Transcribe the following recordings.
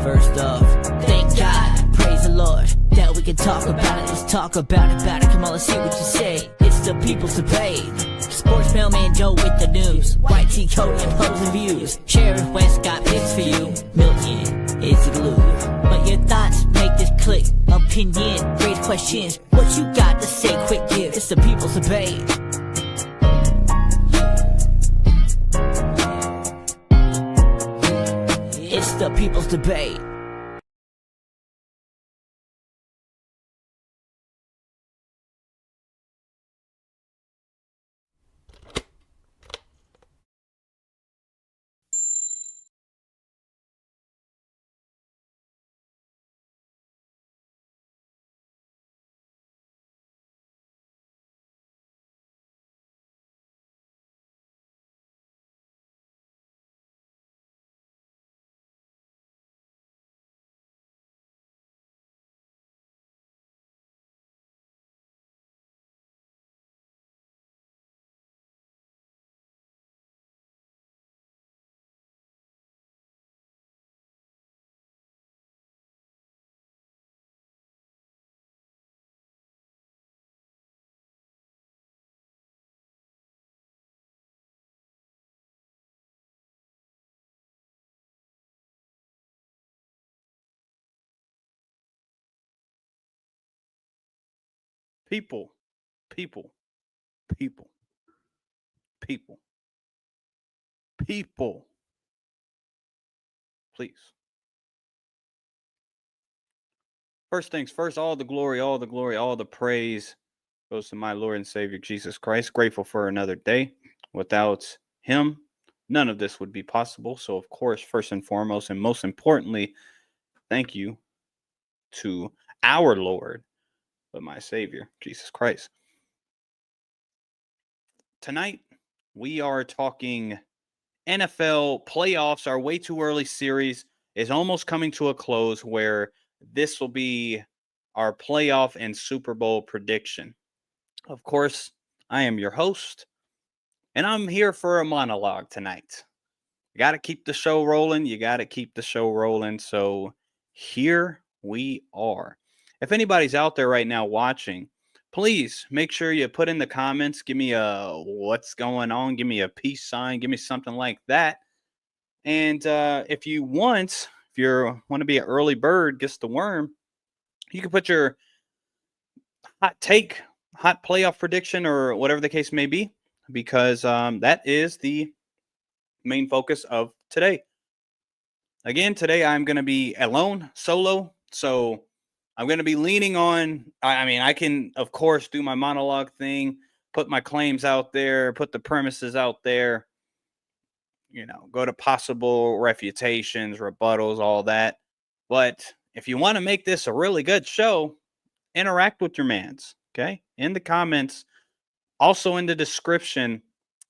First off, thank God, praise the Lord, that we can talk about it. Let's talk about it. Come on, let's see what you say. It's the people's debate. Sports mailman Joe with the news. White T Cody opposing views. Sheriff West got picks for you. Milton is the glue. But your thoughts make this click. Opinion, raise questions. What you got to say? Quick give. It's the people's debate. It's the people's debate. People, people, people, people, people. Please. First things first, all the glory, all the praise goes to my Lord and Savior Jesus Christ. Grateful for another day. Without him, none of this would be possible. So, of course, first and foremost, and most importantly, thank you to our Lord, but my Savior, Jesus Christ. Tonight, we are talking NFL playoffs. Our Way Too Early series is almost coming to a close, where this will be our playoff and Super Bowl prediction. Of course, I am your host, and I'm here for a monologue tonight. You got to keep the show rolling. So here we are. If anybody's out there right now watching, please make sure you put in the comments. Give me a what's going on. Give me a peace sign. Give me something like that. And if you want to be an early bird, gets the worm, you can put your hot take, hot playoff prediction, or whatever the case may be, because that is the main focus of today. Again, today I'm going to be alone, solo, so I'm going to be leaning on, I can, of course, do my monologue thing, put my claims out there, put the premises out there, go to possible refutations, rebuttals, all that. But if you want to make this a really good show, interact with your mans, okay? In the comments, also in the description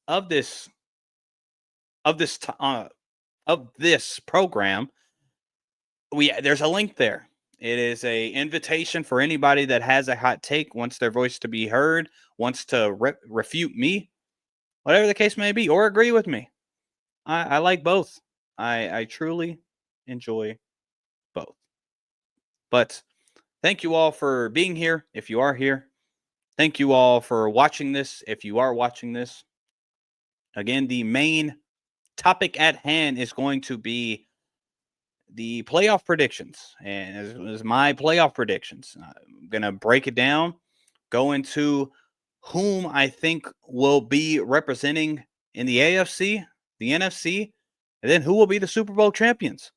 of this program, there's a link there. It is a invitation for anybody that has a hot take, wants their voice to be heard, wants to refute me, whatever the case may be, or agree with me. I like both. I truly enjoy both. But thank you all for being here, if you are here. Thank you all for watching this, if you are watching this. Again, the main topic at hand is going to be the playoff predictions. And as my playoff predictions, I'm going to break it down, go into whom I think will be representing in the AFC, the NFC, and then who will be the Super Bowl champions.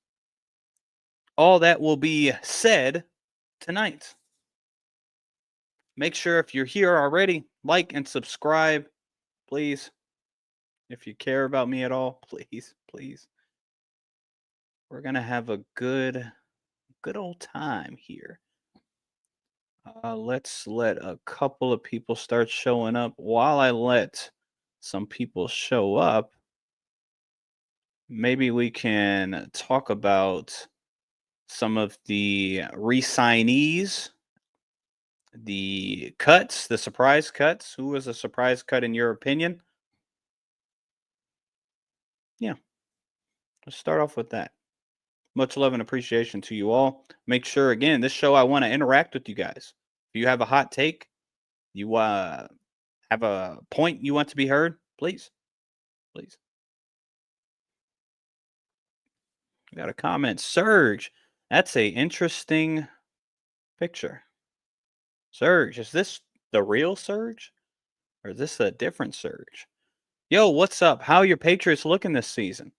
All that will be said tonight. Make sure, if you're here already, like and subscribe, please. If you care about me at all, please. We're going to have a good old time here. Let's let a couple of people start showing up. While I let some people show up, maybe we can talk about some of the re-signees, the cuts, the surprise cuts. Who was a surprise cut in your opinion? Yeah, let's start off with that. Much love and appreciation to you all. Make sure, again, this show, I want to interact with you guys. If you have a hot take, you have a point you want to be heard, please. Please. We got a comment. Surge. That's a interesting picture. Surge. Is this the real Surge? Or is this a different Surge? Yo, what's up? How are your Patriots looking this season?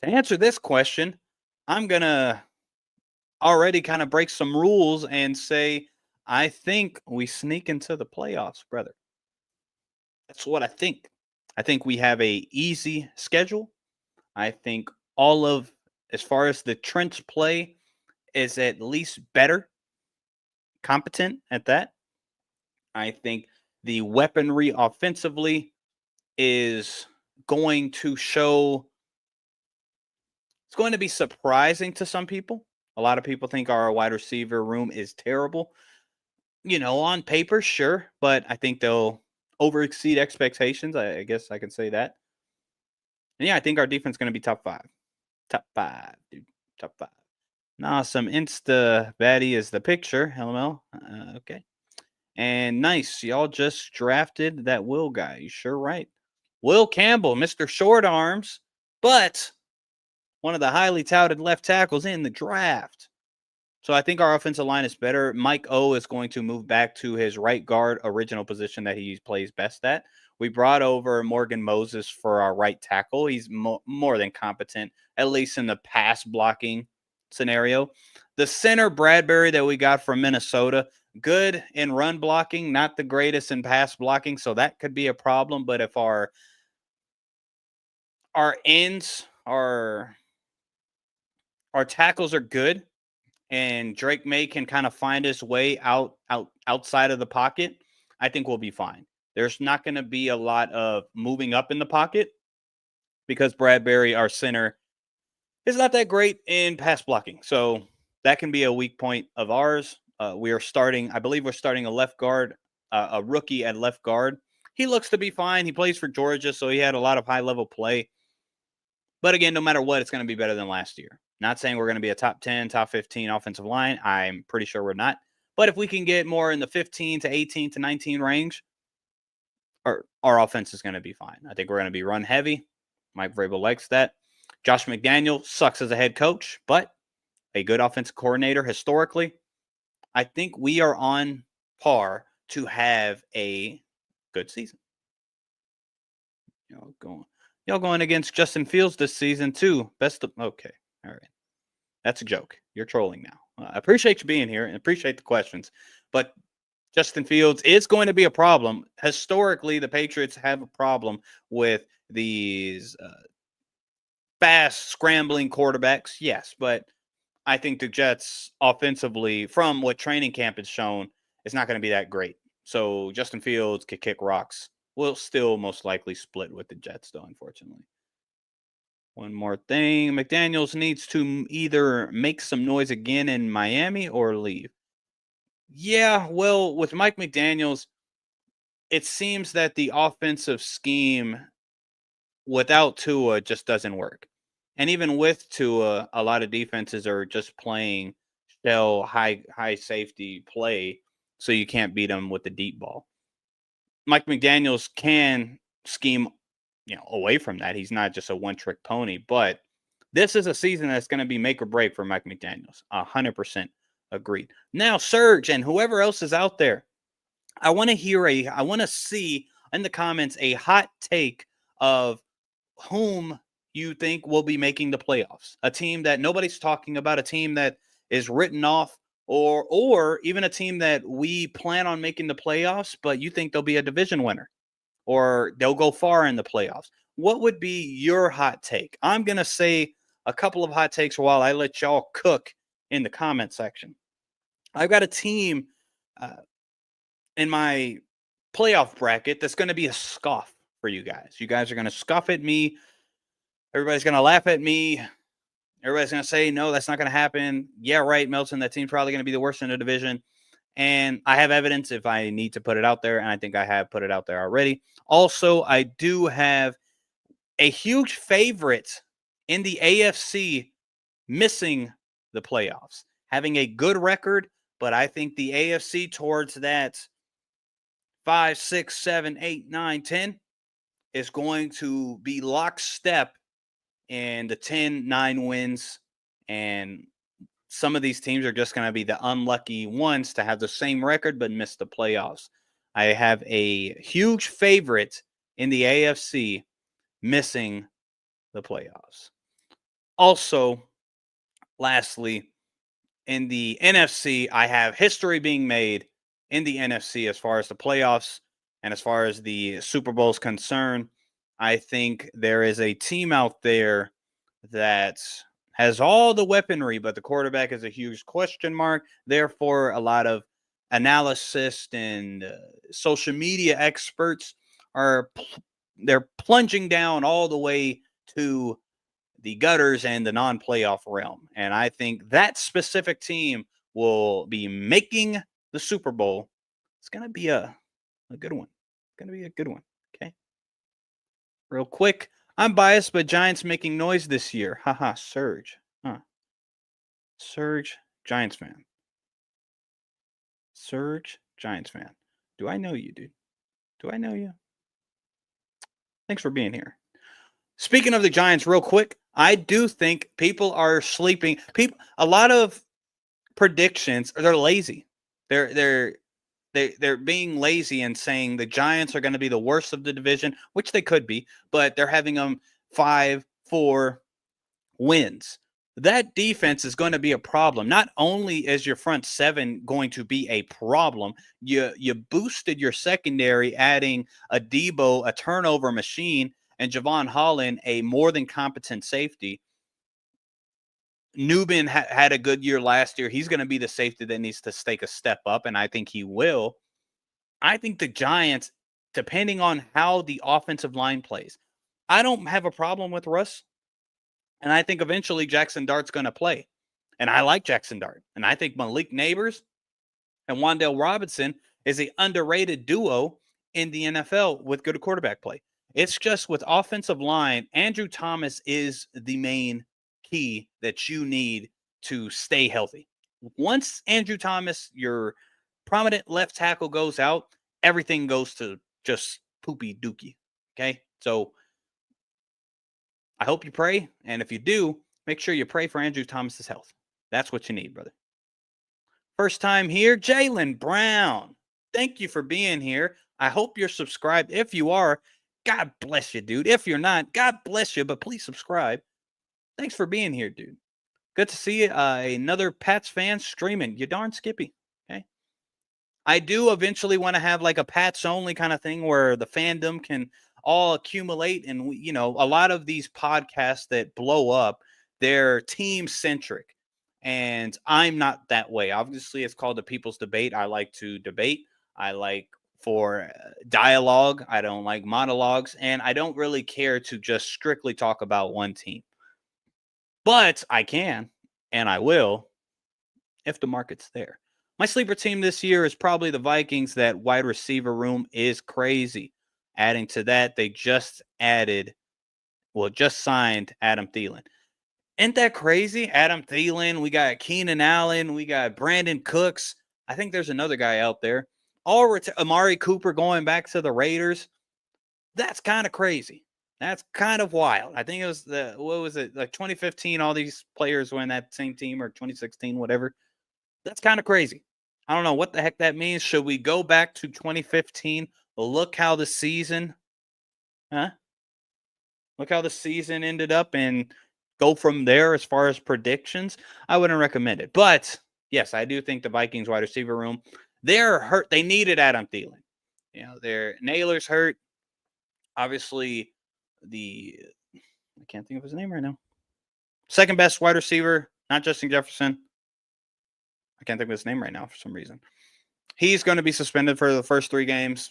To answer this question, I'm going to already kind of break some rules and say, I think we sneak into the playoffs, brother. That's what I think. I think we have a easy schedule. I think as far as the trench play, is at least better, competent at that. I think the weaponry offensively is going to show. It's going to be surprising to some people. A lot of people think our wide receiver room is terrible. On paper, sure, but I think they'll overexceed expectations. I guess I can say that. And yeah, I think our defense is going to be top 5. Top 5, dude. Top 5. Nah, some Insta baddie is the picture. LML. Okay. And nice. Y'all just drafted that Will guy. You sure right. Will Campbell, Mr. Short Arms, but one of the highly touted left tackles in the draft. So I think our offensive line is better. Mike O is going to move back to his right guard original position that he plays best at. We brought over Morgan Moses for our right tackle. He's more than competent, at least in the pass blocking scenario. The center, Bradbury, that we got from Minnesota, good in run blocking, not the greatest in pass blocking, so that could be a problem. But if our ends, our tackles are good, and Drake May can kind of find his way outside of the pocket, I think we'll be fine. There's not going to be a lot of moving up in the pocket because Bradbury, our center, is not that great in pass blocking. So that can be a weak point of ours. I believe we're starting a left guard, a rookie at left guard. He looks to be fine. He plays for Georgia, so he had a lot of high-level play. But again, no matter what, it's going to be better than last year. Not saying we're going to be a top 10, top 15 offensive line. I'm pretty sure we're not. But if we can get more in the 15 to 18 to 19 range, our offense is going to be fine. I think we're going to be run heavy. Mike Vrabel likes that. Josh McDaniel sucks as a head coach, but a good offensive coordinator historically. I think we are on par to have a good season. Y'all going against Justin Fields this season too. Okay. All right. That's a joke. You're trolling now. I appreciate you being here and appreciate the questions. But Justin Fields is going to be a problem. Historically, the Patriots have a problem with these fast, scrambling quarterbacks. Yes, but I think the Jets offensively, from what training camp has shown, is not going to be that great. So Justin Fields could kick rocks. We'll still most likely split with the Jets, though, unfortunately. One more thing. McDaniels needs to either make some noise again in Miami or leave. Yeah, well, with Mike McDaniels, it seems that the offensive scheme without Tua just doesn't work. And even with Tua, a lot of defenses are just playing shell high safety play, so you can't beat them with the deep ball. Mike McDaniels can scheme, away from that. He's not just a one-trick pony, but this is a season that's going to be make or break for Mike McDaniels. 100% agreed. Now, Serge and whoever else is out there, I want to see in the comments a hot take of whom you think will be making the playoffs. A team that nobody's talking about, a team that is written off, or even a team that we plan on making the playoffs, but you think they'll be a division winner or they'll go far in the playoffs. What would be your hot take? I'm going to say a couple of hot takes while I let y'all cook in the comment section. I've got a team in my playoff bracket that's going to be a scoff for you guys. You guys are going to scoff at me. Everybody's going to laugh at me. Everybody's going to say, no, that's not going to happen. Yeah, right, Melton, that team's probably going to be the worst in the division. And I have evidence if I need to put it out there, and I think I have put it out there already. Also, I do have a huge favorite in the AFC missing the playoffs, having a good record, but I think the AFC towards that 5, 6, 7, 8, 9, 10 is going to be lockstep in the 10-9 wins. And some of these teams are just going to be the unlucky ones to have the same record but miss the playoffs. I have a huge favorite in the AFC missing the playoffs. Also, lastly, in the NFC, I have history being made in the NFC as far as the playoffs and as far as the Super Bowl is concerned. I think there is a team out there that has all the weaponry, but the quarterback is a huge question mark. Therefore, a lot of analysts and social media experts are they're plunging down all the way to the gutters and the non-playoff realm. And I think that specific team will be making the Super Bowl. It's going to be a good one. It's going to be a good one. Okay. Real quick. I'm biased, but Giants making noise this year. Haha, Surge. Surge, Giants fan. Surge, Giants fan. Do I know you, dude? Do I know you? Thanks for being here. Speaking of the Giants, real quick, I do think people are sleeping. A lot of predictions, they're lazy. They're being lazy and saying the Giants are going to be the worst of the division, which they could be, but they're having them 5-4 wins. That defense is going to be a problem. Not only is your front seven going to be a problem, you boosted your secondary, adding a Debo, a turnover machine, and Javon Holland, a more than competent safety. Newman had a good year last year. He's going to be the safety that needs to take a step up, and I think he will. I think the Giants, depending on how the offensive line plays, I don't have a problem with Russ. And I think eventually Jackson Dart's going to play. And I like Jackson Dart. And I think Malik Neighbors and Wan'Dale Robinson is an underrated duo in the NFL with good quarterback play. It's just with offensive line, Andrew Thomas is the main key that you need to stay healthy. Once Andrew Thomas, your prominent left tackle, goes out, everything goes to just poopy dookie. Okay? So I hope you pray. And if you do, make sure you pray for Andrew Thomas's health. That's what you need, brother. First time here, Jalen Brown. Thank you for being here. I hope you're subscribed. If you are, God bless you, dude. If you're not, God bless you, but please subscribe. Thanks for being here, dude. Good to see another Pats fan streaming. You darn Skippy. Okay. I do eventually want to have like a Pats only kind of thing where the fandom can all accumulate. And, a lot of these podcasts that blow up, they're team centric. And I'm not that way. Obviously, it's called the People's Debate. I like to debate. I like for dialogue. I don't like monologues. And I don't really care to just strictly talk about one team. But I can, and I will, if the market's there. My sleeper team this year is probably the Vikings. That wide receiver room is crazy. Adding to that, they just signed Adam Thielen. Isn't that crazy? Adam Thielen, we got Keenan Allen, we got Brandon Cooks. I think there's another guy out there. Amari Cooper going back to the Raiders. That's kind of crazy. That's kind of wild. I think it was like 2015, all these players were in that same team, or 2016, whatever. That's kind of crazy. I don't know what the heck that means. Should we go back to 2015? Look how the season ended up and go from there as far as predictions. I wouldn't recommend it. But, yes, I do think the Vikings wide receiver room, they're hurt. They needed Adam Thielen. Their Naylor's hurt. Obviously, I can't think of his name right now. Second best wide receiver, not Justin Jefferson. I can't think of his name right now for some reason. He's going to be suspended for the first 3 games.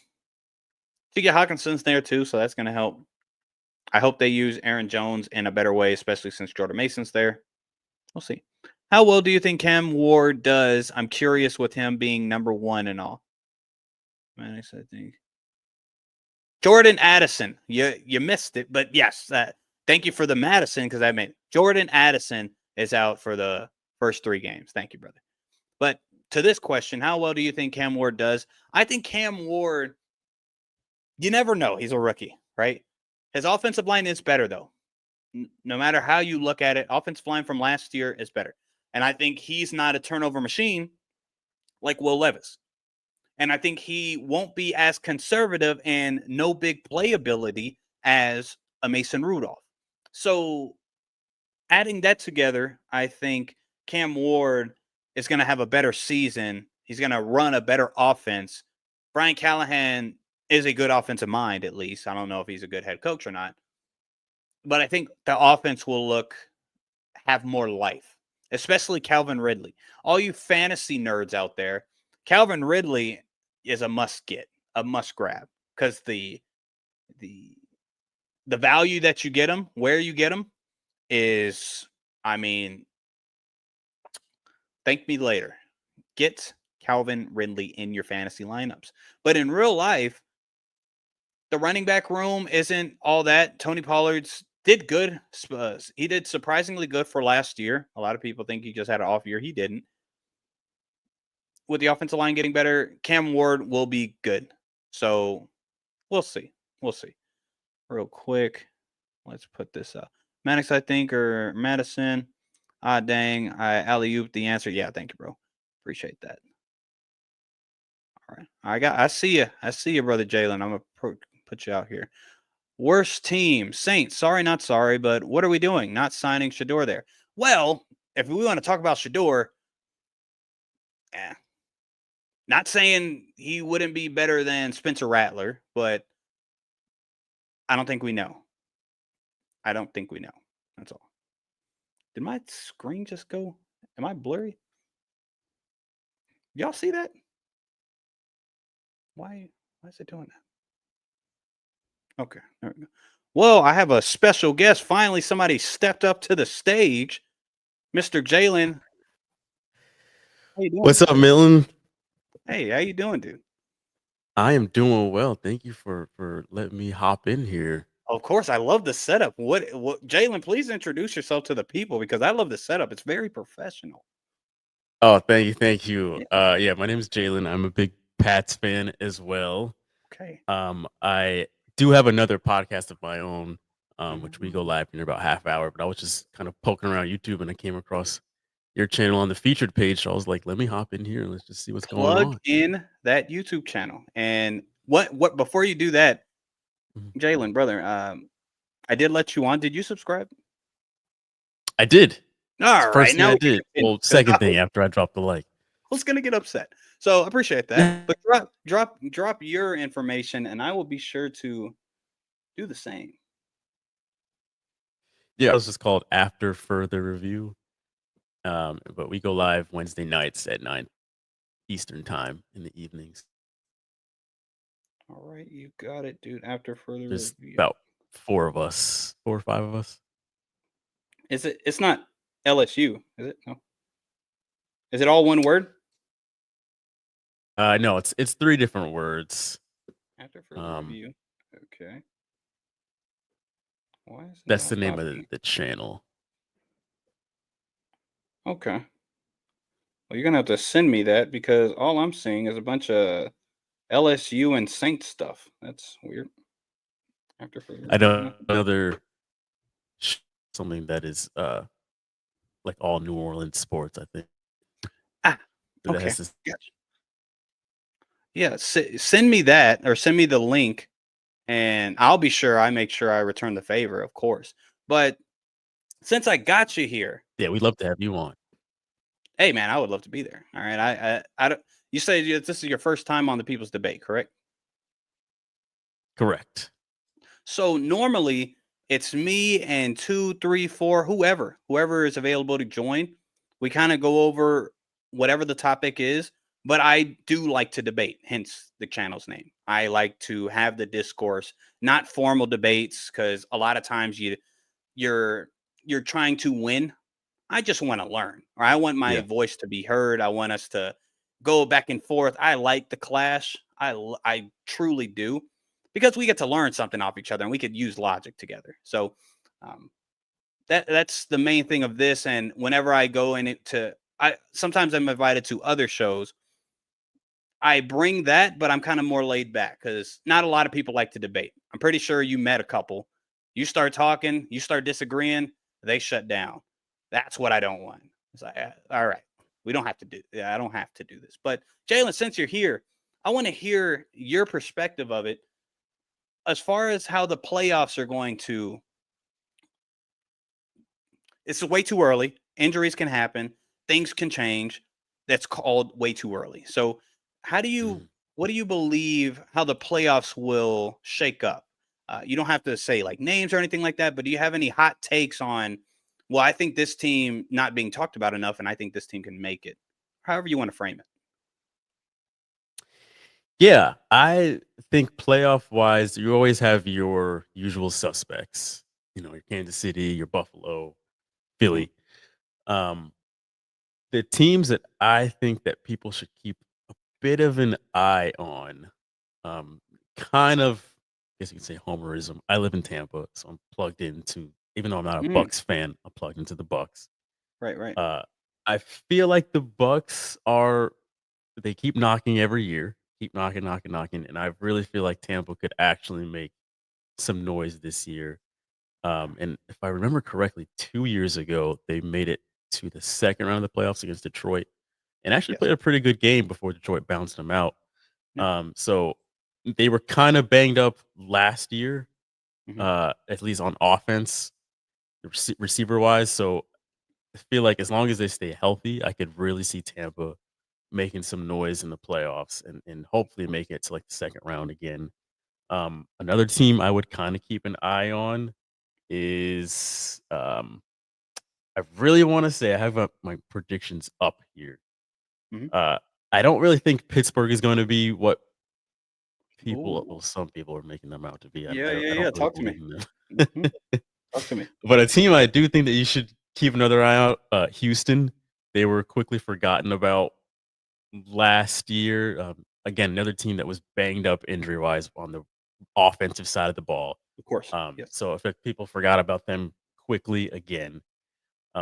T.J. Hawkinson's there too, so that's going to help. I hope they use Aaron Jones in a better way, especially since Jordan Mason's there. We'll see. How well do you think Cam Ward does? I'm curious with him being number 1 and all. I think Jordan Addison. You missed it, but yes, thank you for the Madison, because I made Jordan Addison is out for the first 3 games. Thank you, brother. But to this question, how well do you think Cam Ward does? I think Cam Ward, you never know. He's a rookie, right? His offensive line is better, though. No matter how you look at it, offensive line from last year is better. And I think he's not a turnover machine like Will Levis. And I think he won't be as conservative and no big playability as a Mason Rudolph. So adding that together, I think Cam Ward is going to have a better season. He's going to run a better offense. Brian Callahan is a good offensive mind, at least. I don't know if he's a good head coach or not. But I think the offense will have more life, especially Calvin Ridley. All you fantasy nerds out there, Calvin Ridley is a must get, a must grab, because the value that you get him, where you get him, is, I mean, thank me later. Get Calvin Ridley in your fantasy lineups. But in real life, the running back room isn't all that. Tony Pollard's did good. He did surprisingly good for last year. A lot of people think he just had an off year. He didn't. With the offensive line getting better, Cam Ward will be good. So we'll see. We'll see. Real quick, let's put this up. Maddox, I think, or Madison. Ah, dang. I alley-ooped the answer. Yeah, thank you, bro. Appreciate that. All right. I see you. I see you, brother Jalen. I'm going to put you out here. Worst team. Saints. Sorry, not sorry, but what are we doing? Not signing Shedeur there. Well, if we want to talk about Shedeur, not saying he wouldn't be better than Spencer Rattler, but I don't think we know. I don't think we know. That's all. Did my screen just go? Am I blurry? Y'all see that? Why is it doing that? Okay, there we go. Well, I have a special guest. Finally, somebody stepped up to the stage. Mr. Jalen. How you doing? What's up, Milton? Hey, how you doing, dude? I am doing well. Thank you for letting me hop in here. Of course, I love the setup. What Jalen, please introduce yourself to the people, because I love the setup. It's very professional. Oh, thank you. Yeah, my name is Jalen. I'm a big Pats fan as well. Okay. I do have another podcast of my own, which we go live in about half hour. But I was just kind of poking around YouTube, and I came across your channel on the featured page. So I was like, let me hop in here and let's just see what's going on. Plug in that YouTube channel. And what before you do that, Jalen, brother, I did let you on. Did you subscribe? I did. All right. Now I did. Well, second thing after I dropped the like. I was gonna get upset. So I appreciate that. But drop your information, and I will be sure to do the same. Yeah, it was just called After Further Review. But we go live Wednesday nights at 9 Eastern time in the evenings. All right, you got it, dude. After Further There's Review. about 4 or 5 of us. It's not LSU, is it? No. Is it all one word? No, it's 3 different words. After Further Review. Okay. Why is that's the name of the channel. Okay. Well, you're gonna have to send me that, because all I'm seeing is a bunch of LSU and Saints stuff. That's weird. After Further I know another something that is like all New Orleans sports, I think. Okay. Yeah, send me that, or send me the link, and I'll be sure I make sure I return the favor, of course. But since I got you here, yeah, we'd love to have you on. Hey, man, I would love to be there. All right, I don't. You say this is your first time on the People's Debate, correct? Correct. So normally it's me and 2, 3, 4, whoever is available to join. We kind of go over whatever the topic is, but I do like to debate, hence the channel's name. I like to have the discourse, not formal debates, because a lot of times you're trying to win. I just want to learn, or I want my voice to be heard. I want us to go back and forth. I like the clash. I truly do, because we get to learn something off each other, and we could use logic together. So that's the main thing of this. And whenever I go in it sometimes I'm invited to other shows. I bring that, but I'm kind of more laid back because not a lot of people like to debate. I'm pretty sure you met a couple. You start talking, you start disagreeing, they shut down. That's what I don't want. It's like, all right, we don't have to do. I don't have to do this. But Jalen, since you're here, I want to hear your perspective of it as far as how the playoffs are going to. It's way too early. Injuries can happen. Things can change. That's called way too early. So, what do you believe how the playoffs will shake up? You don't have to say like names or anything like that, but do you have any hot takes on? Well, I think this team not being talked about enough, and I think this team can make it. However you want to frame it. Yeah, I think playoff wise, you always have your usual suspects. Your Kansas City, your Buffalo, Philly. The teams that I think that people should keep a bit of an eye on, kind of, I guess you could say homerism. I live in Tampa, so I'm plugged into. Even though I'm not a Bucks fan, I'm plugged into the Bucks. Right. I feel like the Bucks they keep knocking every year, keep knocking, and I really feel like Tampa could actually make some noise this year. And if I remember correctly, 2 years ago, they made it to the second round of the playoffs against Detroit and actually Yes. played a pretty good game before Detroit bounced them out. Yeah. So they were kind of banged up last year, at least on offense, receiver wise. So I feel like as long as they stay healthy, I could really see Tampa making some noise in the playoffs and hopefully make it to like the second round again. Another team I would kind of keep an eye on is I really want to say I have my predictions up here. I don't really think Pittsburgh is going to be what some people are making them out to be. I don't really Talk to me. believe in them. Talk to me. But a team I do think that you should keep another eye out, Houston. They were quickly forgotten about last year. Again, another team that was banged up injury wise on the offensive side of the ball. Of course. Yes. So if people forgot about them quickly again.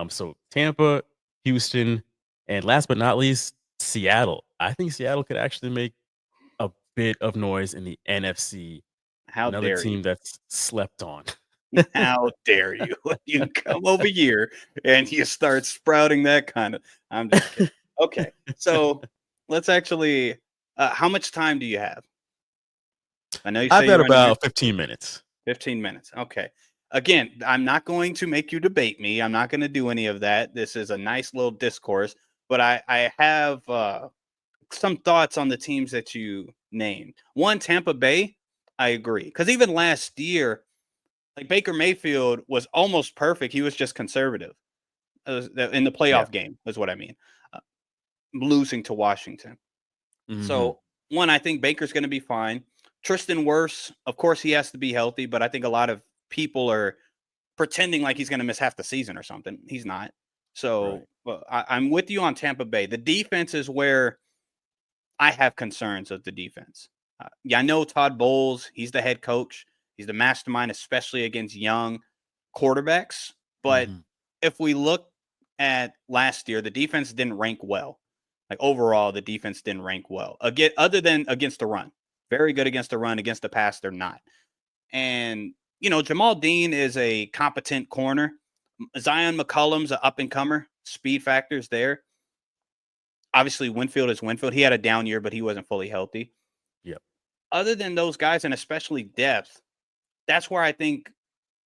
So Tampa, Houston, and last but not least, Seattle. I think Seattle could actually make a bit of noise in the NFC. Another team that's slept on. How dare you? You come over here and you start sprouting that kind of. I'm just kidding. Okay, so let's actually. How much time do you have? I know you say I've got about 15 minutes. 15 minutes. Okay. Again, I'm not going to make you debate me. I'm not going to do any of that. This is a nice little discourse, but I have some thoughts on the teams that you named. One, Tampa Bay, I agree. Because even last year, like Baker Mayfield was almost perfect. He was just conservative in the playoff game, is what I mean. Losing to Washington. So, one, I think Baker's going to be fine. Tristan Wirfs, of course, he has to be healthy, but I think a lot of people are pretending like he's going to miss half the season or something. He's not. So I'm with you on Tampa Bay. The defense is where I have concerns of the defense. I know Todd Bowles, he's the head coach. He's the mastermind, especially against young quarterbacks. But if we look at last year, the defense didn't rank well. Like overall, the defense didn't rank well. Again, other than against the run. Very good against the run. Against the pass, they're not. And Jamal Dean is a competent corner. Zion McCollum's an up-and-comer. Speed factors there. Obviously, Winfield is Winfield. He had a down year, but he wasn't fully healthy. Yep. Other than those guys, and especially depth, that's where I think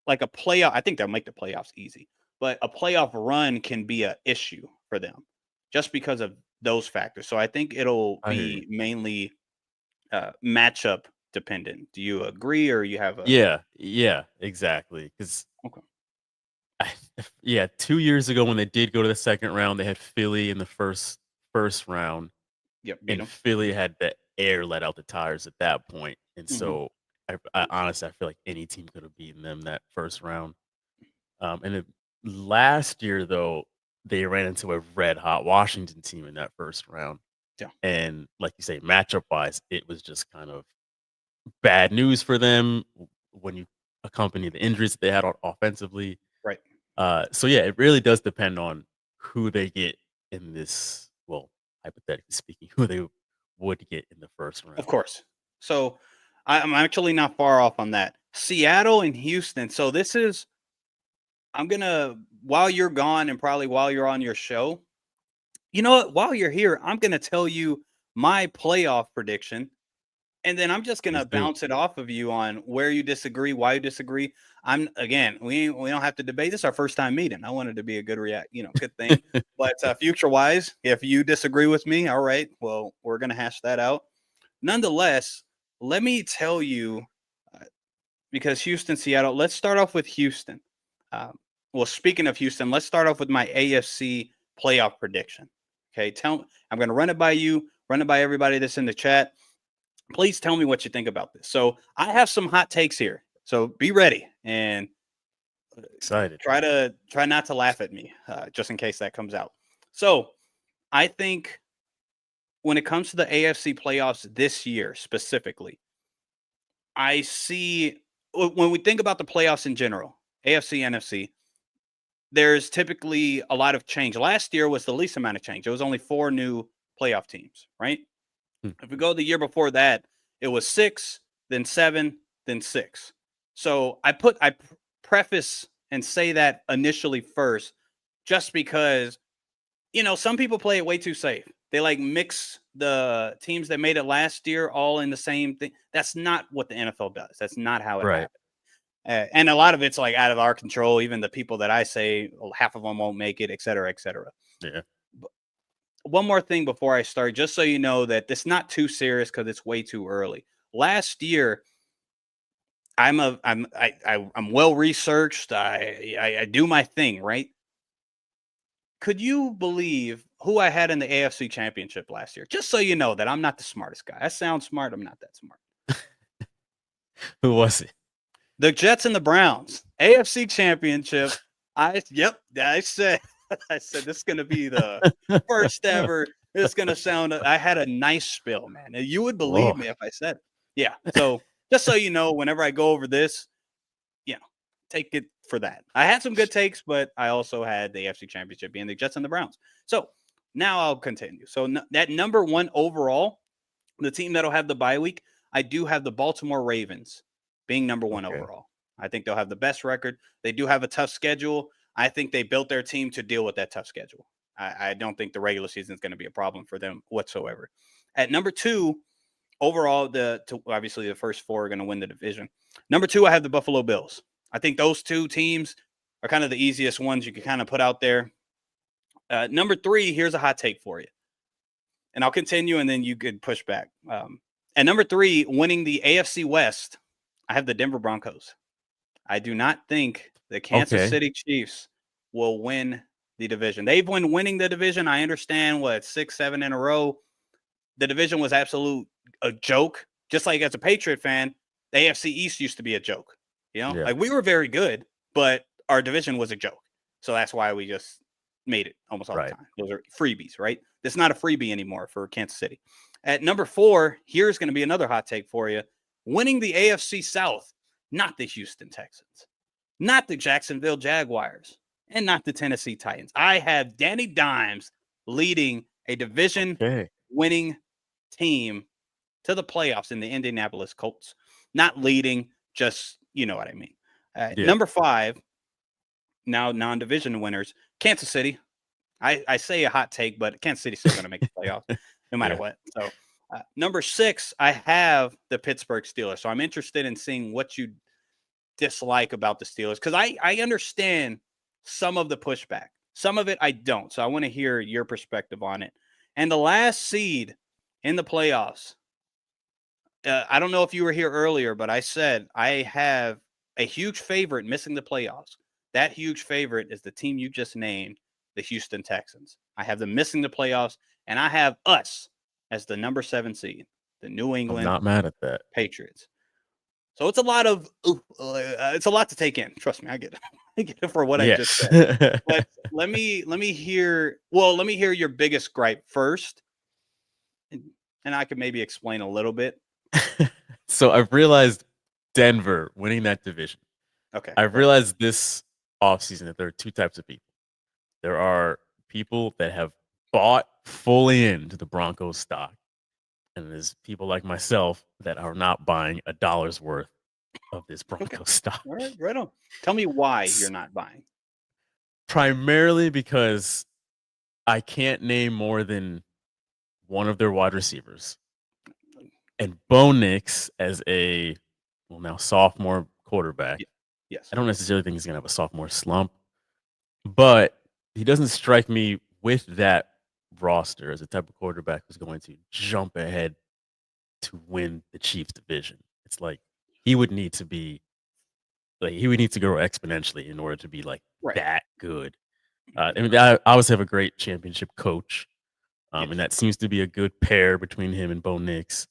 like a playoff, I think they'll make the playoffs easy. But a playoff run can be an issue for them just because of those factors. So I think it'll be mainly matchup dependent. Do you agree, or you have a? Yeah, exactly. Because 2 years ago when they did go to the second round, they had Philly in the first round. Yep, and Philly had the air let out the tires at that point, and so I honestly I feel like any team could have beaten them that first round. And then last year though, they ran into a red hot Washington team in that first round. Yeah, and like you say, matchup wise, it was just kind of bad news for them when you accompany the injuries that they had offensively. Right. So yeah, it really does depend on who they get in this. Well, hypothetically speaking, who they would get in the first round. Of course. So I'm actually not far off on that. Seattle and Houston. So this is, I'm going to, while you're gone and probably while you're on your show, you know what? While you're here, I'm going to tell you my playoff prediction. And then I'm just going to Let's do it. bounce it off of you on where you disagree, why you disagree. We don't have to debate. This is our first time meeting. I wanted to be a good good thing. But future wise, if you disagree with me, all right, well, we're going to hash that out. Nonetheless, let me tell you, because Houston, Seattle, let's start off with Houston. Well, speaking of Houston, let's start off with my AFC playoff prediction. Okay, I'm going to run it by you, run it by everybody that's in the chat. Please tell me what you think about this. So I have some hot takes here. So be ready and Excited. Try not to laugh at me, just in case that comes out. So I think when it comes to the AFC playoffs this year specifically, I see when we think about the playoffs in general, AFC, NFC, there's typically a lot of change. Last year was the least amount of change. It was only 4 new playoff teams, right? If we go the year before that, it was 6, then 7, then 6. So I preface and say that initially first, just because, some people play it way too safe. They like mix the teams that made it last year all in the same thing. That's not what the NFL does. That's not how it happens. And a lot of it's like out of our control. Even the people that I say, half of them won't make it, et cetera, et cetera. Yeah. One more thing before I start, just so you know that it's not too serious because it's way too early. Last year, I'm well researched. I do my thing, right? Could you believe who I had in the AFC Championship last year? Just so you know that I'm not the smartest guy. I sound smart. I'm not that smart. Who was it? The Jets and the Browns. AFC Championship. I said this is going to be the first ever. It's going to sound. I had a nice spill, man. You would believe me if I said it. Yeah. So just so you know, whenever I go over this, take it for that. I had some good takes, but I also had the AFC Championship being the Jets and the Browns. So now I'll continue. So that number 1 overall, the team that'll have the bye week, I do have the Baltimore Ravens being number 1 overall. I think they'll have the best record. They do have a tough schedule. I think they built their team to deal with that tough schedule. I don't think the regular season is going to be a problem for them whatsoever. At number 2, overall, obviously the first 4 are going to win the division. Number 2, I have the Buffalo Bills. I think those 2 teams are kind of the easiest ones you can kind of put out there. Number 3, here's a hot take for you. And I'll continue, and then you could push back. At number 3, winning the AFC West, I have the Denver Broncos. I do not think the Kansas City Chiefs will win the division. They've been winning the division. I understand 6, 7 in a row. The division was a joke. Just like as a Patriot fan, the AFC East used to be a joke. Like we were very good, but our division was a joke. So that's why we just made it almost all the time. Those are freebies, right? That's not a freebie anymore for Kansas City. At number 4, here's going to be another hot take for you. Winning the AFC South, not the Houston Texans, not the Jacksonville Jaguars, and not the Tennessee Titans. I have Danny Dimes leading a division-winning team to the playoffs in the Indianapolis Colts. Not leading, just you know what I mean. Number 5, now non-division winners, Kansas City. I say a hot take, but Kansas City's still going to make the playoffs no matter what. So number 6, I have the Pittsburgh Steelers. So I'm interested in seeing what you dislike about the Steelers, because I understand some of the pushback. Some of it I don't. So I want to hear your perspective on it. And the last seed in the playoffs, I don't know if you were here earlier, but I said I have a huge favorite missing the playoffs. That huge favorite is the team you just named, the Houston Texans. I have them missing the playoffs, and I have us as the number 7 seed, the New England I'm not mad at that. Patriots. So it's a lot to take in. Trust me, I get it. I get it for what I just said. But let me hear your biggest gripe first, and I could maybe explain a little bit. So I've realized Denver winning that division. Okay. I've realized this offseason that there are two types of people. There are people that have bought fully into the Broncos stock, and there's people like myself that are not buying a dollar's worth of this Broncos stock. All right, right on. Tell me why you're not buying. Primarily because I can't name more than one of their wide receivers. And Bo Nix as a now sophomore quarterback. Yes. I don't necessarily think he's gonna have a sophomore slump, but he doesn't strike me with that roster as a type of quarterback who's going to jump ahead to win the Chiefs division. It's like he would need to grow exponentially in order to be like that good. I mean, I obviously have a great championship coach, and that seems to be a good pair between him and Bo Nix.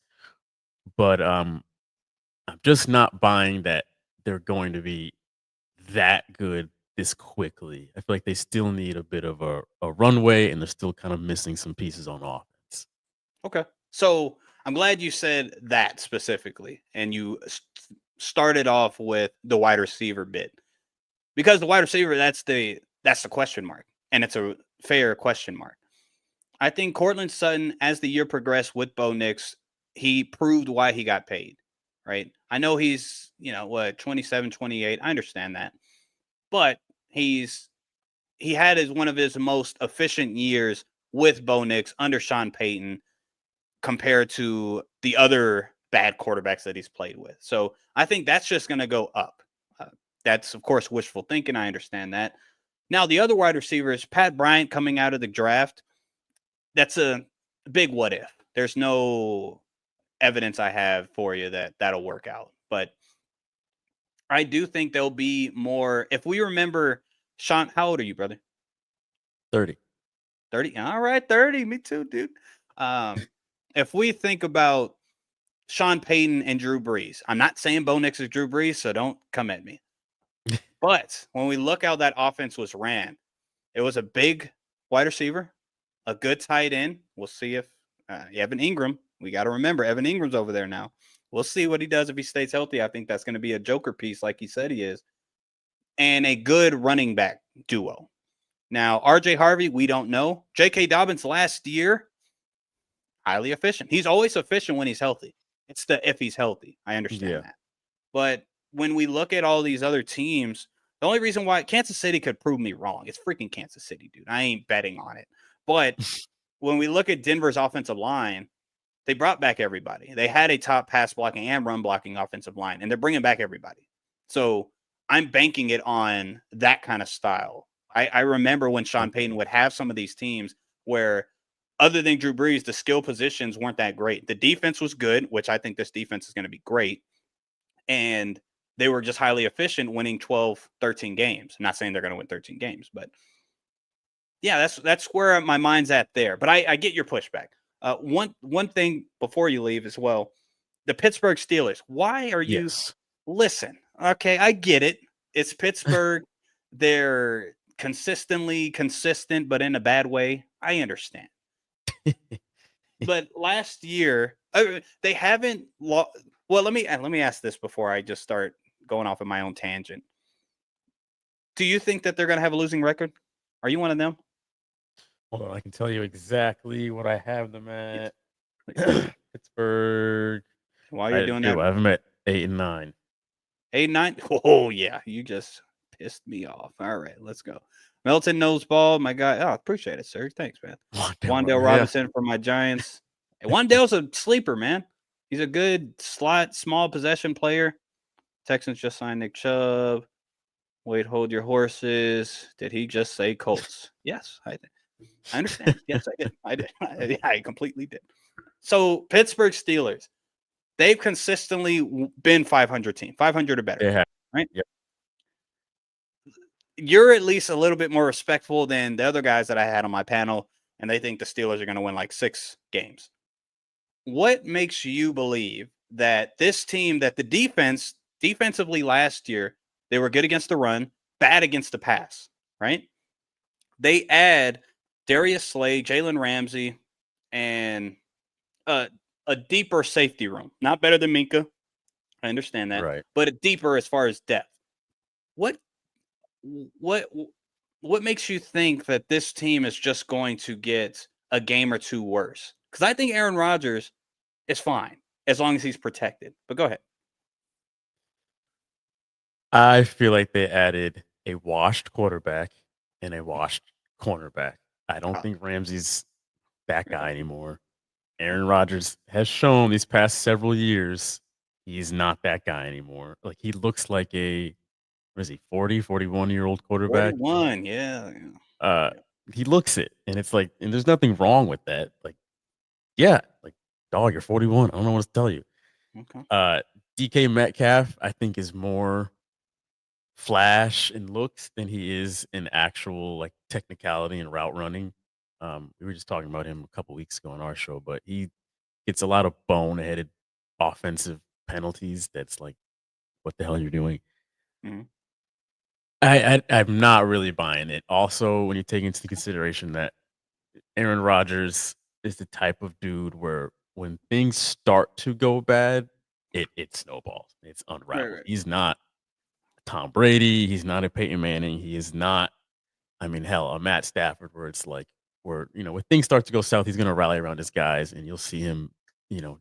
But I'm just not buying that they're going to be that good this quickly. I feel like they still need a bit of a runway, and they're still kind of missing some pieces on offense. Okay. So I'm glad you said that specifically, and you started off with the wide receiver bit, because the wide receiver, that's the question mark, and it's a fair question mark. I think Courtland Sutton, as the year progressed with Bo Nix, he proved why he got paid, right? I know he's, 27, 28. I understand that. But he had one of his most efficient years with Bo Nix under Sean Payton compared to the other bad quarterbacks that he's played with. So I think that's just going to go up. That's, of course, wishful thinking. I understand that. Now, the other wide receivers, Pat Bryant coming out of the draft, that's a big what if. There's no evidence I have for you that that'll work out. But I do think there'll be more. If we remember, Sean, how old are you, brother? 30. 30? All right, 30. Me too, dude. If we think about Sean Payton and Drew Brees, I'm not saying Bo Nix is Drew Brees, so don't come at me. But when we look how that offense was ran, it was a big wide receiver, a good tight end. We'll see if Evan Ingram, we got to remember Evan Ingram's over there now. We'll see what he does if he stays healthy. I think that's going to be a joker piece like he said he is. And a good running back duo. Now, RJ Harvey, we don't know. J.K. Dobbins last year, highly efficient. He's always efficient when he's healthy. It's the if he's healthy. I understand that. But when we look at all these other teams, the only reason why Kansas City could prove me wrong, it's freaking Kansas City, dude. I ain't betting on it. But when we look at Denver's offensive line, they brought back everybody. They had a top pass blocking and run blocking offensive line, and they're bringing back everybody. So I'm banking it on that kind of style. I remember when Sean Payton would have some of these teams where, other than Drew Brees, the skill positions weren't that great. The defense was good, which I think this defense is going to be great. And they were just highly efficient, winning 12, 13 games. I'm not saying they're going to win 13 games, but yeah, that's where my mind's at there. But I get your pushback. One thing before you leave as well, the Pittsburgh Steelers. Why are you? Listen, okay, I get it. It's Pittsburgh. They're consistently consistent, but in a bad way. I understand. But last year, they haven't lost. Well, let me ask this before I just start going off of my own tangent. Do you think that they're going to have a losing record? Are you one of them? Hold on, I can tell you exactly what I have them at. Pittsburgh. While you're doing that, I have them at 8 and 9. 8 and 9. Oh yeah, you just pissed me off. All right, let's go. Melton knows ball, my guy. Oh, appreciate it, sir. Thanks, man. Wan'Dale Robinson for my Giants. Hey, Wan'Dale's a sleeper, man. He's a good slot, small possession player. Texans just signed Nick Chubb. Wait, hold your horses. Did he just say Colts? Yes, I did. I understand. Yes, I did. I completely did. So Pittsburgh Steelers, they've consistently been 500 team, 500 or better. They have. Right? Yep. You're at least a little bit more respectful than the other guys that I had on my panel, and they think the Steelers are going to win like 6 games. What makes you believe that this team, that the defensively last year, they were good against the run, bad against the pass, right? They add Darius Slay, Jalen Ramsey, and a deeper safety room. Not better than Minka. I understand that. Right. But a deeper as far as depth. what what makes you think that this team is just going to get a game or two worse? Because I think Aaron Rodgers is fine as long as he's protected. But go ahead. I feel like they added a washed quarterback and a washed cornerback. I don't Ah, think Ramsey's that yeah. guy anymore. Aaron Rodgers has shown these past several years he's not that guy anymore. Like he looks like a what is he, 40, 41-year-old quarterback. 41. Yeah. Uh Yeah. he looks it. And it's like, and there's nothing wrong with that. Like, yeah, like dog, you're 41. I don't know what to tell you. Okay. Uh DK Metcalf, I think, is more flash and looks than he is in actual like technicality and route running. We were just talking about him a couple weeks ago on our show, but he gets a lot of boneheaded offensive penalties. That's like, what the hell you're doing? Mhm. I'm not really buying it. Also, when you take into consideration that Aaron Rodgers is the type of dude where when things start to go bad, it snowballs. It's Right. unraveled. Right. He's not Tom Brady. He's not a Peyton Manning. He is not, I mean, hell, a Matt Stafford, where it's like, where, when things start to go south, he's going to rally around his guys and you'll see him,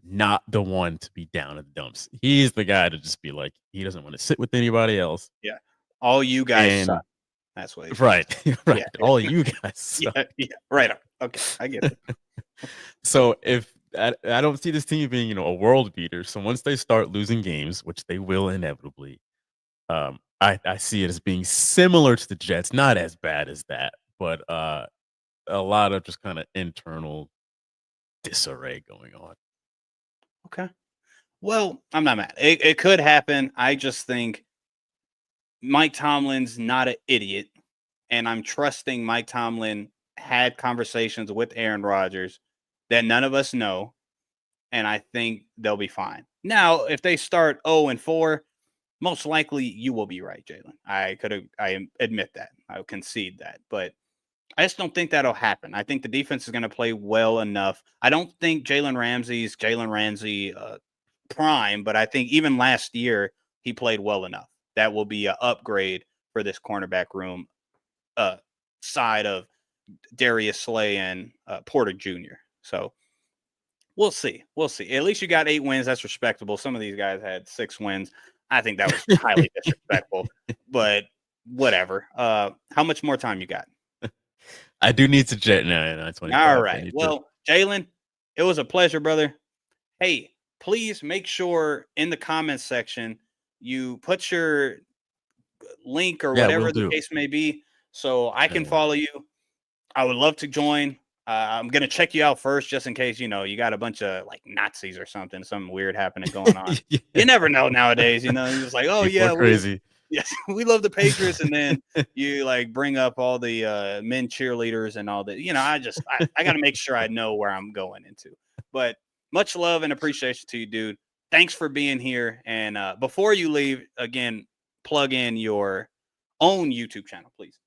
not the one to be down in the dumps. He's the guy to just be like, he doesn't want to sit with anybody else. Yeah. All you guys suck. And, That's what he's trying right, to say. right. Yeah. All you guys. Suck. Yeah. Yeah. Right. On. Okay. I get it. So if I don't see this team being, a world beater. So once they start losing games, which they will inevitably, I see it as being similar to the Jets, not as bad as that, but a lot of just kind of internal disarray going on. Okay. Well, I'm not mad. It could happen. I just think Mike Tomlin's not an idiot. And I'm trusting Mike Tomlin had conversations with Aaron Rodgers that none of us know. And I think they'll be fine. Now, if they start 0-4, most likely you will be right, Jalen. I admit that. I concede that. But I just don't think that'll happen. I think the defense is going to play well enough. I don't think Jalen Ramsey prime, but I think even last year he played well enough. That will be an upgrade for this cornerback room side of Darius Slay and Porter Jr. So we'll see. We'll see. At least you got 8 wins. That's respectable. Some of these guys had 6 wins. I think that was highly disrespectful, but whatever. How much more time you got? I do need to jet now. 9:25. All right. Well, Jalen, it was a pleasure, brother. Hey, please make sure in the comments section you put your link or Yeah, whatever will the do. case may be so I can Yeah. follow you. I would love to join. I'm going to check you out first just in case, you got a bunch of like Nazis or something weird happening going on. Yeah. You never know nowadays, you're just like, oh, People yeah, are crazy. yes, we love the Patriots. And then you like bring up all the men cheerleaders and all that. I got to make sure I know where I'm going into. But much love and appreciation to you, dude. Thanks for being here. And before you leave, again, plug in your own YouTube channel, please.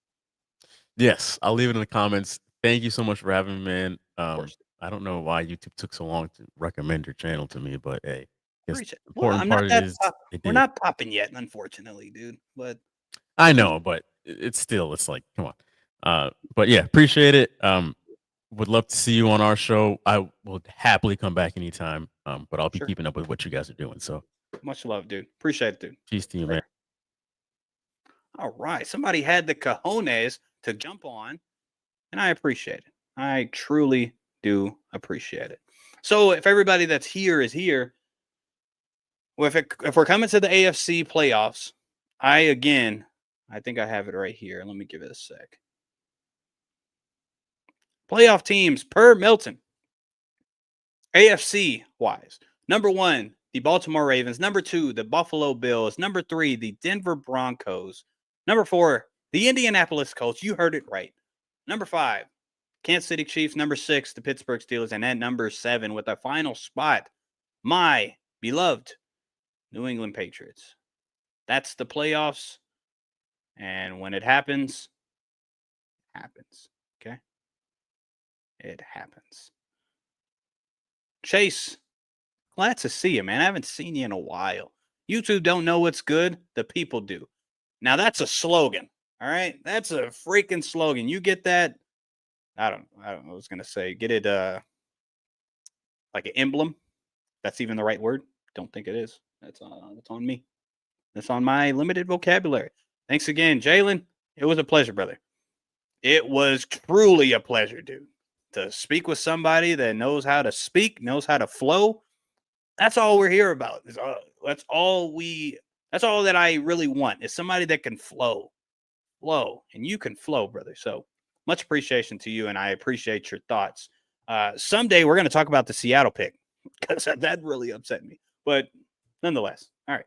Yes, I'll leave it in the comments. Thank you so much for having me, man. Of course. I don't know why YouTube took so long to recommend your channel to me, but hey, guess Appreciate the it. Well, important I'm not part that is it we're did. not popping yet, unfortunately, dude. But I know, but it's still, it's like, come on. But yeah, appreciate it. Would love to see you on our show. I will happily come back anytime. But I'll be sure. keeping up with what you guys are doing. So Much love, dude. Appreciate it, dude. peace to you, man. All right. Somebody had the cojones to jump on, and I appreciate it. I truly do appreciate it. So if everybody that's here is here, well, if we're coming to the AFC playoffs, I think I have it right here. Let me give it a sec. Playoff teams per Milton. AFC wise. Number 1, the Baltimore Ravens. Number 2, the Buffalo Bills. Number 3, the Denver Broncos. Number 4, the Indianapolis Colts. You heard it right. Number 5, Kansas City Chiefs. Number 6, the Pittsburgh Steelers. And at number 7, with our final spot, my beloved New England Patriots. That's the playoffs. And when it happens, it happens. Okay? It happens. Chase, glad to see you, man. I haven't seen you in a while. YouTube don't know what's good. The people do. Now, that's a slogan. All right. That's a freaking slogan. You get that? I don't know. I was going to say, get it like an emblem. That's even the right word. Don't think it is. That's on me. That's on my limited vocabulary. Thanks again, Jalen. It was a pleasure, brother. It was truly a pleasure, dude. To speak with somebody that knows how to speak, knows how to flow. That's all we're here about. That's all that I really want is somebody that can flow. And you can flow, brother. So much appreciation to you, and I appreciate your thoughts. Someday we're going to talk about the Seattle pick because that really upset me. But nonetheless, all right.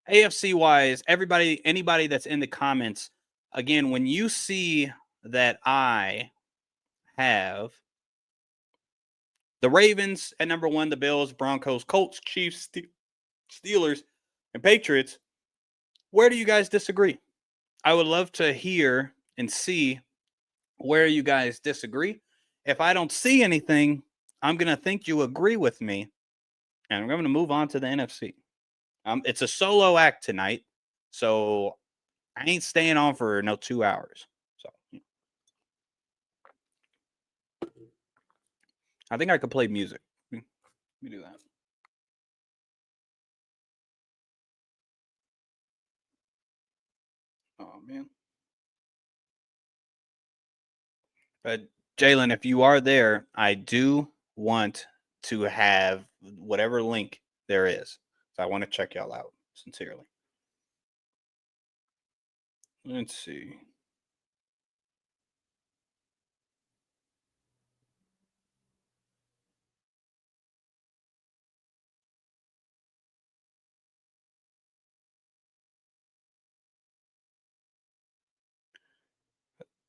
AFC wise, anybody that's in the comments, again, when you see that I have the Ravens at number 1, the Bills, Broncos, Colts, Chiefs, Steelers, and Patriots, where do you guys disagree? I would love to hear and see where you guys disagree. If I don't see anything, I'm going to think you agree with me, and I'm going to move on to the NFC. It's a solo act tonight, so I ain't staying on for no 2 hours. So I think I could play music. Let me do that. Oh, man. But Jalen, if you are there, I do want to have whatever link there is. So I want to check y'all out sincerely. Let's see.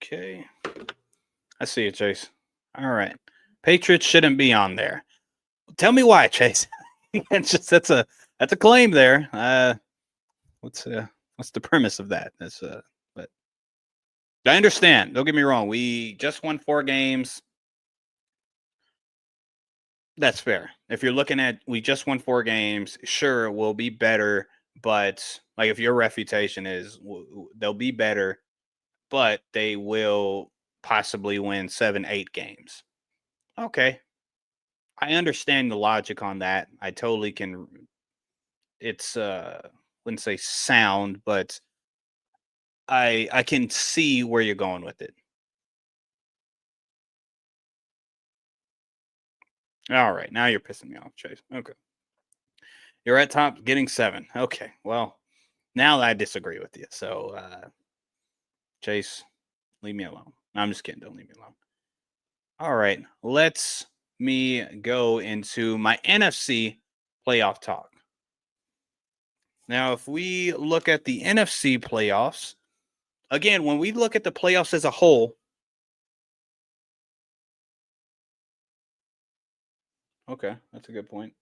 Okay. I see it, Chase. All right. Patriots shouldn't be on there. Tell me why, Chase. It's just that's a claim there. What's the premise of that? But I understand. Don't get me wrong. We just won 4 games. That's fair. If you're looking at we just won 4 games, sure, we'll be better. But like if your reputation is they'll be better, but they will possibly win 7, 8 games. Okay. I understand the logic on that. I totally can. It's wouldn't say sound, but I can see where you're going with it. All right, now you're pissing me off, Chase. Okay. You're at top getting 7. Okay. Well, now I disagree with you. So Chase, leave me alone. No, I'm just kidding. Don't leave me alone. All right. Let's me go into my NFC playoff talk. Now, if we look at the NFC playoffs, again, when we look at the playoffs as a whole, okay, that's a good point.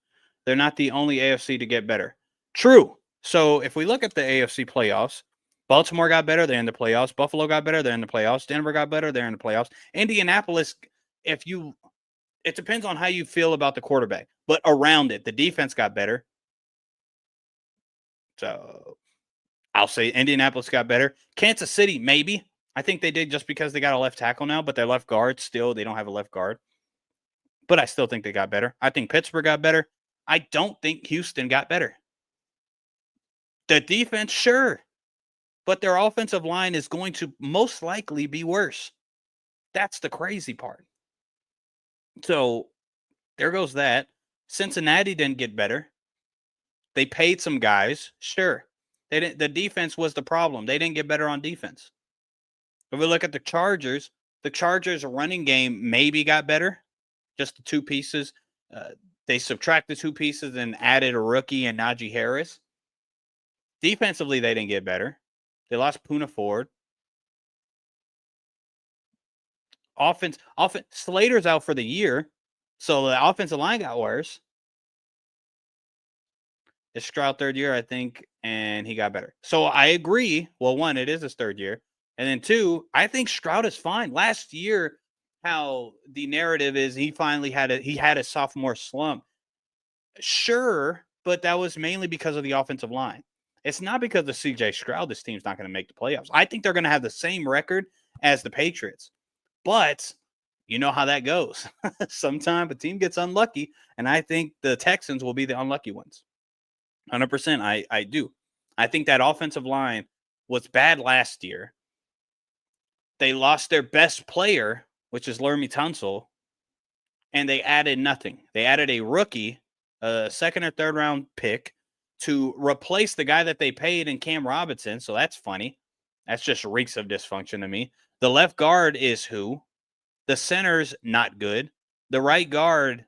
They're not the only AFC to get better. True. So if we look at the AFC playoffs, Baltimore got better, they're in the playoffs. Buffalo got better, they're in the playoffs. Denver got better, they're in the playoffs. Indianapolis, it depends on how you feel about the quarterback, but around it, the defense got better. So I'll say Indianapolis got better. Kansas City, maybe. I think they did just because they got a left tackle now, but their left guard still, they don't have a left guard. But I still think they got better. I think Pittsburgh got better. I don't think Houston got better. The defense, sure. But their offensive line is going to most likely be worse. That's the crazy part. So there goes that. Cincinnati didn't get better. They paid some guys, sure. They didn't. The defense was the problem. They didn't get better on defense. If we look at the Chargers running game maybe got better. Just the 2 pieces. They subtracted 2 pieces and added a rookie and Najee Harris. Defensively, they didn't get better. They lost Poona Ford. Offense. Slater's out for the year, so the offensive line got worse. It's Stroud 3rd year, I think, and he got better. So I agree. Well, 1, it is his 3rd year. And then 2, I think Stroud is fine. Last year, how the narrative is he finally had a sophomore slump. Sure, but that was mainly because of the offensive line. It's not because of CJ Stroud this team's not going to make the playoffs. I think they're going to have the same record as the Patriots. But you know how that goes. Sometimes a team gets unlucky, and I think the Texans will be the unlucky ones. 100%. I do. I think that offensive line was bad last year. They lost their best player, which is Laramie Tunsil, and they added nothing. They added a rookie, a second or third round pick, to replace the guy that they paid in Cam Robinson. So that's funny. That's just reeks of dysfunction to me. The left guard is who? The center's not good. The right guard,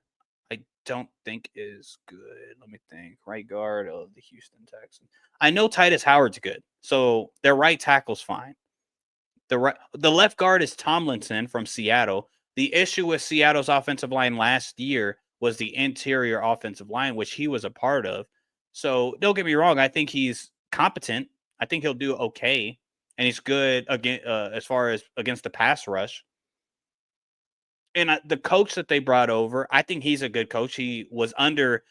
I don't think is good. Let me think. Right guard of the Houston Texans. I know Titus Howard's good. So their right tackle's fine. The left guard is Tomlinson from Seattle. The issue with Seattle's offensive line last year was the interior offensive line, which he was a part of. So don't get me wrong. I think he's competent. I think he'll do okay. And he's good again as far as against the pass rush. And the coach that they brought over, I think he's a good coach. He was under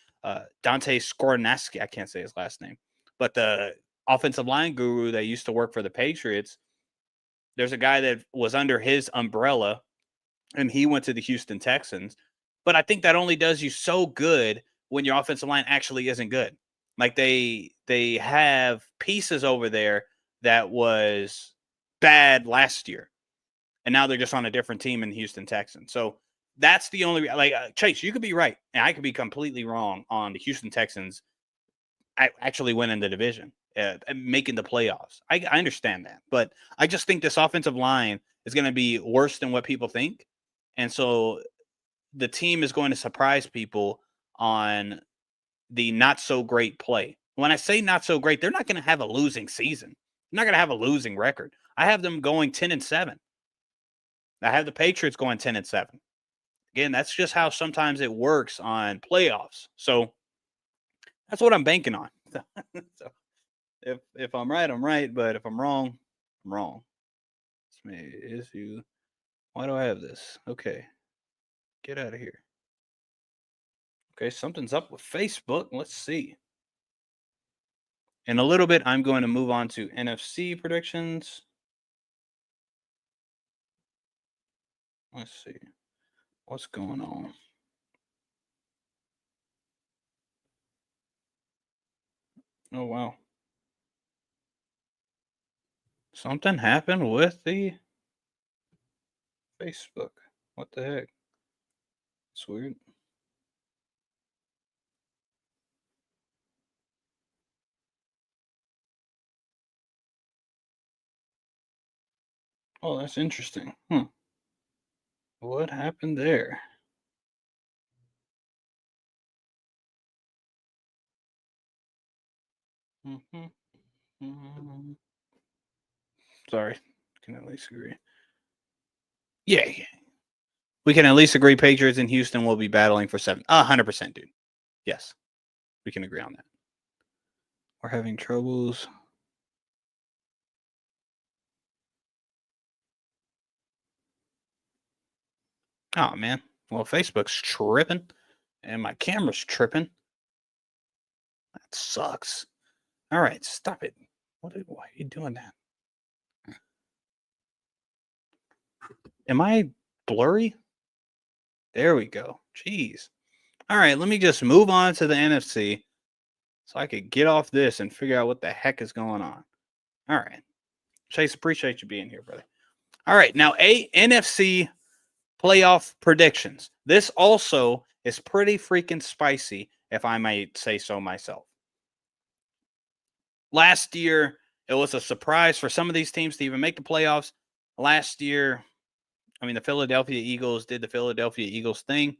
Dante Skornaski. I can't say his last name. But the offensive line guru that used to work for the Patriots, there's a guy that was under his umbrella, and he went to the Houston Texans. But I think that only does you so good when your offensive line actually isn't good. Like they have pieces over there that was bad last year, and now they're just on a different team in the Houston Texans. So that's the only Chase. You could be right, and I could be completely wrong on the Houston Texans actually winning the division, making the playoffs. I understand that, but I just think this offensive line is going to be worse than what people think, and so the team is going to surprise people on the not so great play. When I say not so great, they're not going to have a losing season. They're not going to have a losing record. I have them going 10-7. I have the Patriots going 10-7. Again, that's just how sometimes it works on playoffs. So that's what I'm banking on. So if I'm right, I'm right. But if I'm wrong, I'm wrong. It's me. Issue. Why do I have this? Okay. Get out of here. Okay, something's up with Facebook. Let's see. In a little bit, I'm going to move on to NFC predictions. Let's see. What's going on? Oh, wow. Something happened with the Facebook. What the heck? It's weird. Oh, that's interesting. What happened there? Sorry. Can at least agree. Yeah. We can at least agree Patriots and Houston will be battling for 7. 100%, dude. Yes. We can agree on that. We're having troubles. Oh, man. Well, Facebook's tripping and my camera's tripping. That sucks. All right, stop it. Why are you doing that? Am I blurry? There we go. Jeez. All right, let me just move on to the NFC so I could get off this and figure out what the heck is going on. All right. Chase, appreciate you being here, brother. All right, now NFC playoff predictions. This also is pretty freaking spicy, if I might say so myself. Last year, it was a surprise for some of these teams to even make the playoffs. Last year, the Philadelphia Eagles did the Philadelphia Eagles thing,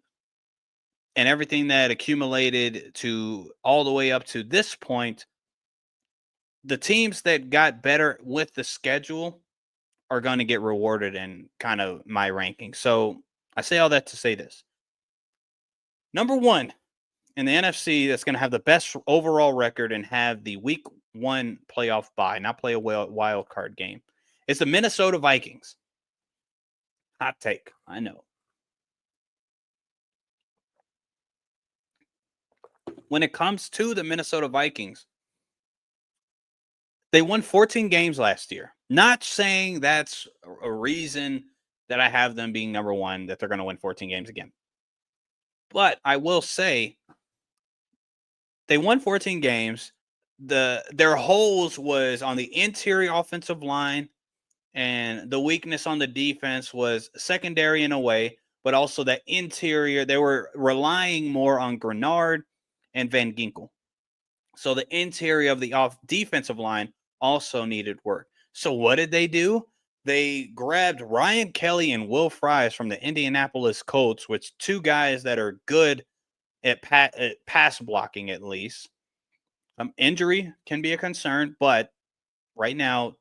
and everything that accumulated to all the way up to this point, the teams that got better with the schedule are going to get rewarded in kind of my ranking. So I say all that to say this. Number one in the NFC that's going to have the best overall record and have the week 1 playoff bye, not play a wild card game, is the Minnesota Vikings. Hot take, I know. When it comes to the Minnesota Vikings, They won 14 games last year. Not saying that's a reason that I have them being number one, that they're going to win 14 games again. But I will say they won 14 games. Their holes was on the interior offensive line, and the weakness on the defense was secondary in a way, but also the interior. They were relying more on Grenard and Van Ginkel. So the interior of the defensive line also needed work. So what did they do? They grabbed Ryan Kelly and Will Fries from the Indianapolis Colts, which two guys that are good at pass blocking at least. Injury can be a concern, but right now,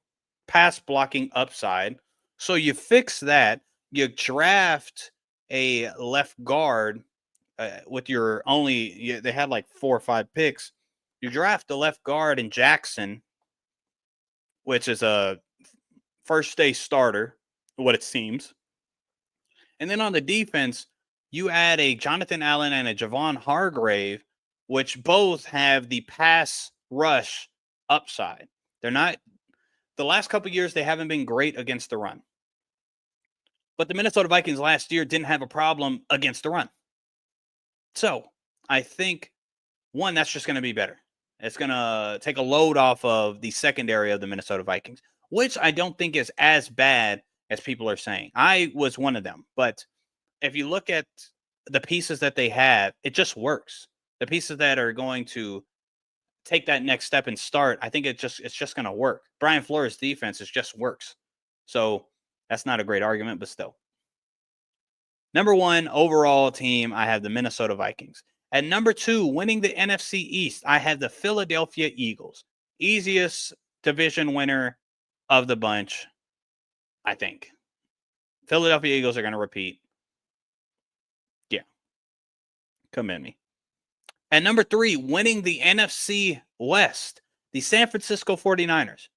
pass blocking upside. So you fix that. You draft a left guard with your only. They had like 4 or 5 picks. You draft the left guard in Jackson, which is a first day starter, what it seems. And then on the defense, you add a Jonathan Allen and a Javon Hargrave, which both have the pass rush upside. They're not, the last couple of years, they haven't been great against the run. But the Minnesota Vikings last year didn't have a problem against the run. So I think, one, that's just going to be better. It's going to take a load off of the secondary of the Minnesota Vikings, which I don't think is as bad as people are saying. I was one of them. But if you look at the pieces that they have, it just works. The pieces that are going to take that next step and start, I think it's just going to work. Brian Flores' defense just works. So that's not a great argument, but still. Number one overall team, I have the Minnesota Vikings. At number 2, winning the NFC East, I have the Philadelphia Eagles. Easiest division winner of the bunch, I think. Philadelphia Eagles are going to repeat. Yeah. Commend me. At number 3, winning the NFC West, the San Francisco 49ers.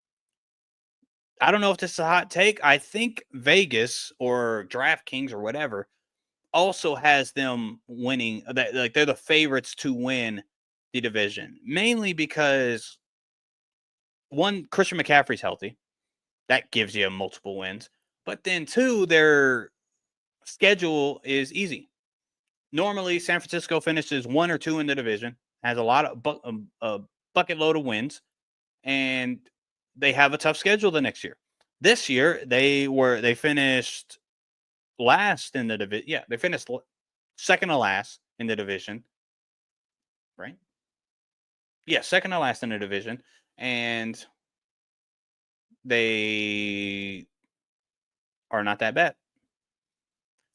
I don't know if this is a hot take. I think Vegas or DraftKings or whatever also has them winning. Like they're the favorites to win the division, mainly because, one, Christian McCaffrey's healthy. That gives you multiple wins. But then 2, their schedule is easy. Normally, San Francisco finishes 1 or 2 in the division, has a lot of bucket load of wins, and they have a tough schedule the next year. This year, they finished last in the division. Yeah, they finished second to last in the division, right? Yeah, second to last in the division, and they are not that bad.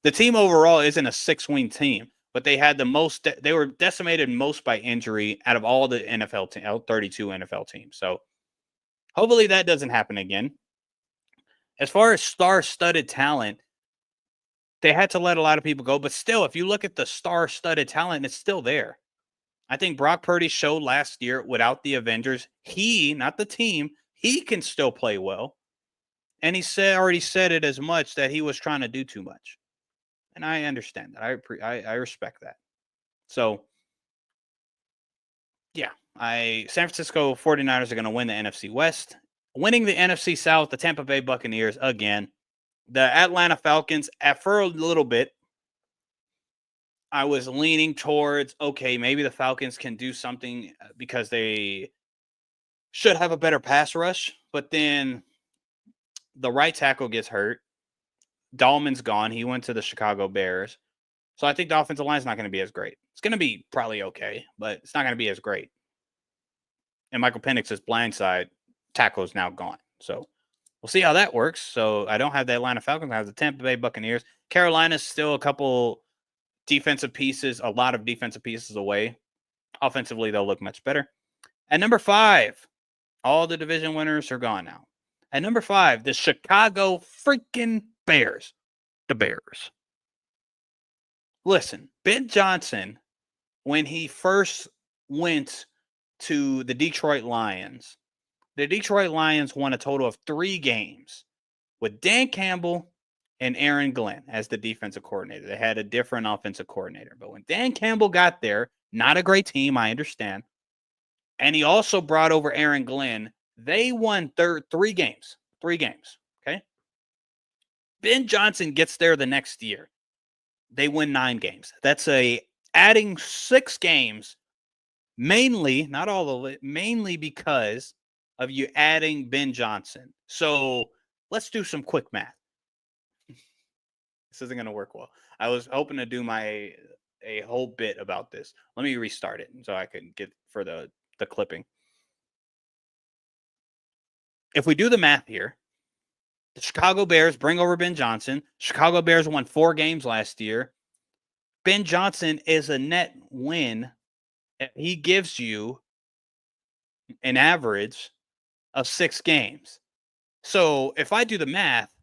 The team overall isn't a 6-win team, but they had the most. They were decimated most by injury out of all the NFL 32 NFL teams. So hopefully that doesn't happen again. As far as star-studded talent, they had to let a lot of people go, but still, if you look at the star-studded talent, it's still there. I think Brock Purdy showed last year without the Avengers, he, not the team, he can still play well. And he already said it as much that he was trying to do too much. And I understand that. I respect that. So, yeah, San Francisco 49ers are going to win the NFC West. Winning the NFC South, the Tampa Bay Buccaneers again. The Atlanta Falcons, for a little bit, I was leaning towards, okay, maybe the Falcons can do something because they should have a better pass rush. But then the right tackle gets hurt. Dahlman's gone. He went to the Chicago Bears. So I think the offensive line is not going to be as great. It's going to be probably okay, but it's not going to be as great. And Michael Penix's blindside tackle is now gone. So we'll see how that works. So I don't have the Atlanta Falcons. I have the Tampa Bay Buccaneers. Carolina's still a couple defensive pieces, a lot of defensive pieces away. Offensively, they'll look much better. At number 5, all the division winners are gone now. At number 5, the Chicago freaking Bears. The Bears. Listen, Ben Johnson, when he first went to the Detroit Lions won a total of 3 games with Dan Campbell and Aaron Glenn as the defensive coordinator. They had a different offensive coordinator. But when Dan Campbell got there, not a great team, I understand. And he also brought over Aaron Glenn. They won 3 games. 3 games. Okay. Ben Johnson gets there the next year. They win 9 games. That's adding 6 games, mainly, not all of it, mainly because of you adding Ben Johnson. So let's do some quick math. This isn't going to work well. I was hoping to do a whole bit about this. Let me restart it so I can get for the clipping. If we do the math here, the Chicago Bears bring over Ben Johnson. Chicago Bears won 4 games last year. Ben Johnson is a net win. He gives you an average of 6 games. So if I do the math,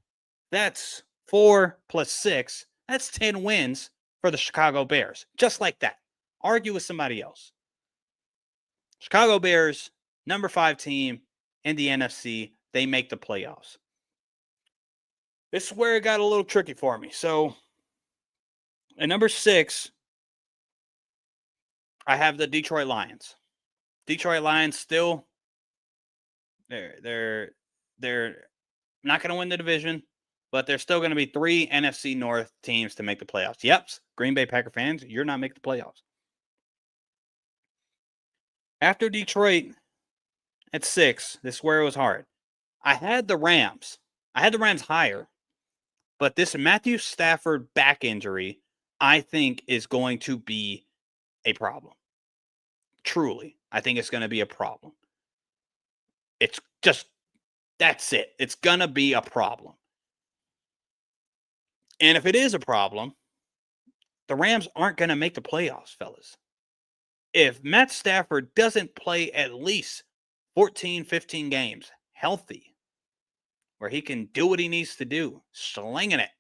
that's 4 plus 6. That's 10 wins for the Chicago Bears. Just like that. Argue with somebody else. Chicago Bears, number 5 team in the NFC. They make the playoffs. This is where it got a little tricky for me. So at number 6, I have the Detroit Lions. Detroit Lions still, they're not going to win the division, but there's still going to be 3 NFC North teams to make the playoffs. Yep, Green Bay Packer fans, you're not making the playoffs. After Detroit at 6, this is where it was hard. I had the Rams. I had the Rams higher, but this Matthew Stafford back injury, I think, is going to be a problem. Truly, I think it's going to be a problem. It's just, that's it. It's going to be a problem. And if it is a problem, the Rams aren't going to make the playoffs, fellas. If Matt Stafford doesn't play at least 14, 15 games healthy, where he can do what he needs to do, slinging it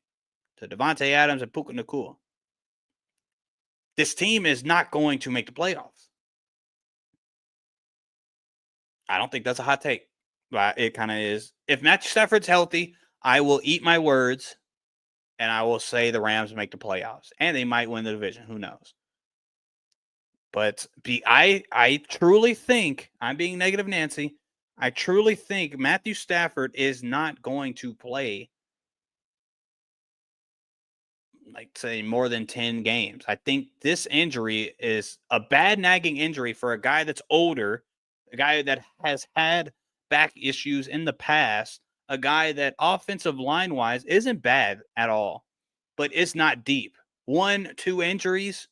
to Devontae Adams and Puka Nacua, this team is not going to make the playoffs. I don't think that's a hot take, but it kind of is. If Matthew Stafford's healthy, I will eat my words, and I will say the Rams make the playoffs, and they might win the division. Who knows? But I truly think, I'm being negative Nancy, I truly think Matthew Stafford is not going to play, like, say, more than 10 games. I think this injury is a bad nagging injury for a guy that's older, a guy that has had back issues in the past, a guy that offensive line-wise isn't bad at all, but it's not deep. 1-2 injuries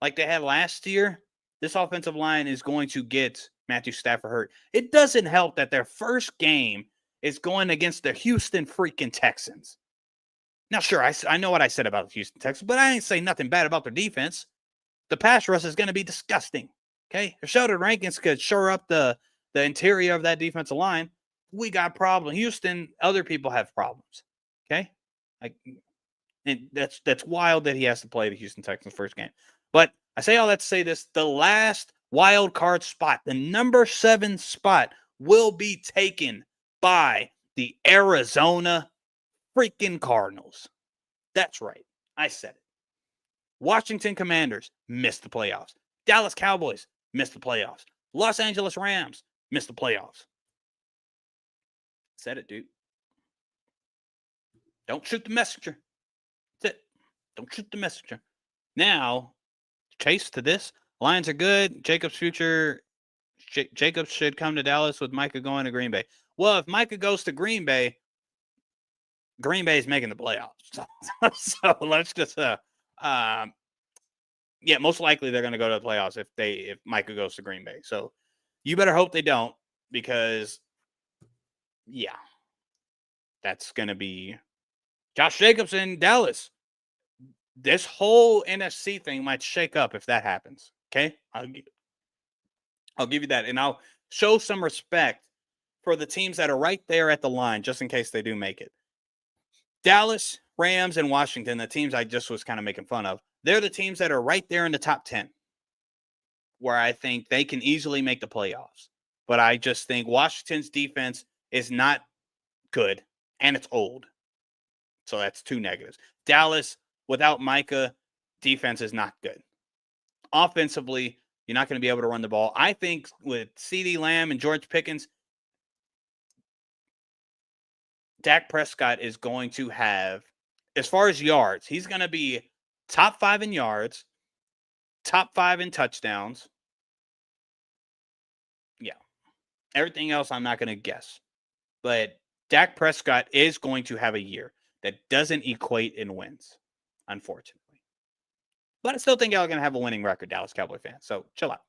like they had last year, this offensive line is going to get Matthew Stafford hurt. It doesn't help that their first game is going against the Houston freaking Texans. Now, sure, I know what I said about the Houston Texans, but I ain't say nothing bad about their defense. The pass rush is going to be disgusting. Okay? If Sheldon Rankins could shore up the interior of that defensive line, we got problems. Houston, other people have problems. Okay? And that's wild that he has to play the Houston Texans first game. But I say all that to say this, the last wild card spot, the number 7 spot, will be taken by the Arizona freaking Cardinals. That's right. I said it. Washington Commanders missed the playoffs. Dallas Cowboys missed the playoffs. Los Angeles Rams missed the playoffs. Said it, dude. Don't shoot the messenger. That's it. Don't shoot the messenger. Now, chase to this. Lions are good. Jacobs' future. Jacobs should come to Dallas with Micah going to Green Bay. Well, if Micah goes to Green Bay is making the playoffs. So let's just, most likely they're going to go to the playoffs if Micah goes to Green Bay. So you better hope they don't, because, that's going to be Josh Jacobs in Dallas. This whole NFC thing might shake up if that happens. Okay? I'll give you that. And I'll show some respect for the teams that are right there at the line, just in case they do make it. Dallas, Rams, and Washington, the teams I just was kind of making fun of, they're the teams that are right there in the top 10, where I think they can easily make the playoffs. But I just think Washington's defense is not good, and it's old. So that's 2 negatives. Dallas, without Micah, defense is not good. Offensively, you're not going to be able to run the ball. I think with CeeDee Lamb and George Pickens, Dak Prescott is going to have, as far as yards, he's going to be top 5 in yards, top 5 in touchdowns. Yeah. Everything else I'm not going to guess. But Dak Prescott is going to have a year that doesn't equate in wins, unfortunately. But I still think y'all are going to have a winning record, Dallas Cowboy fans. So chill out.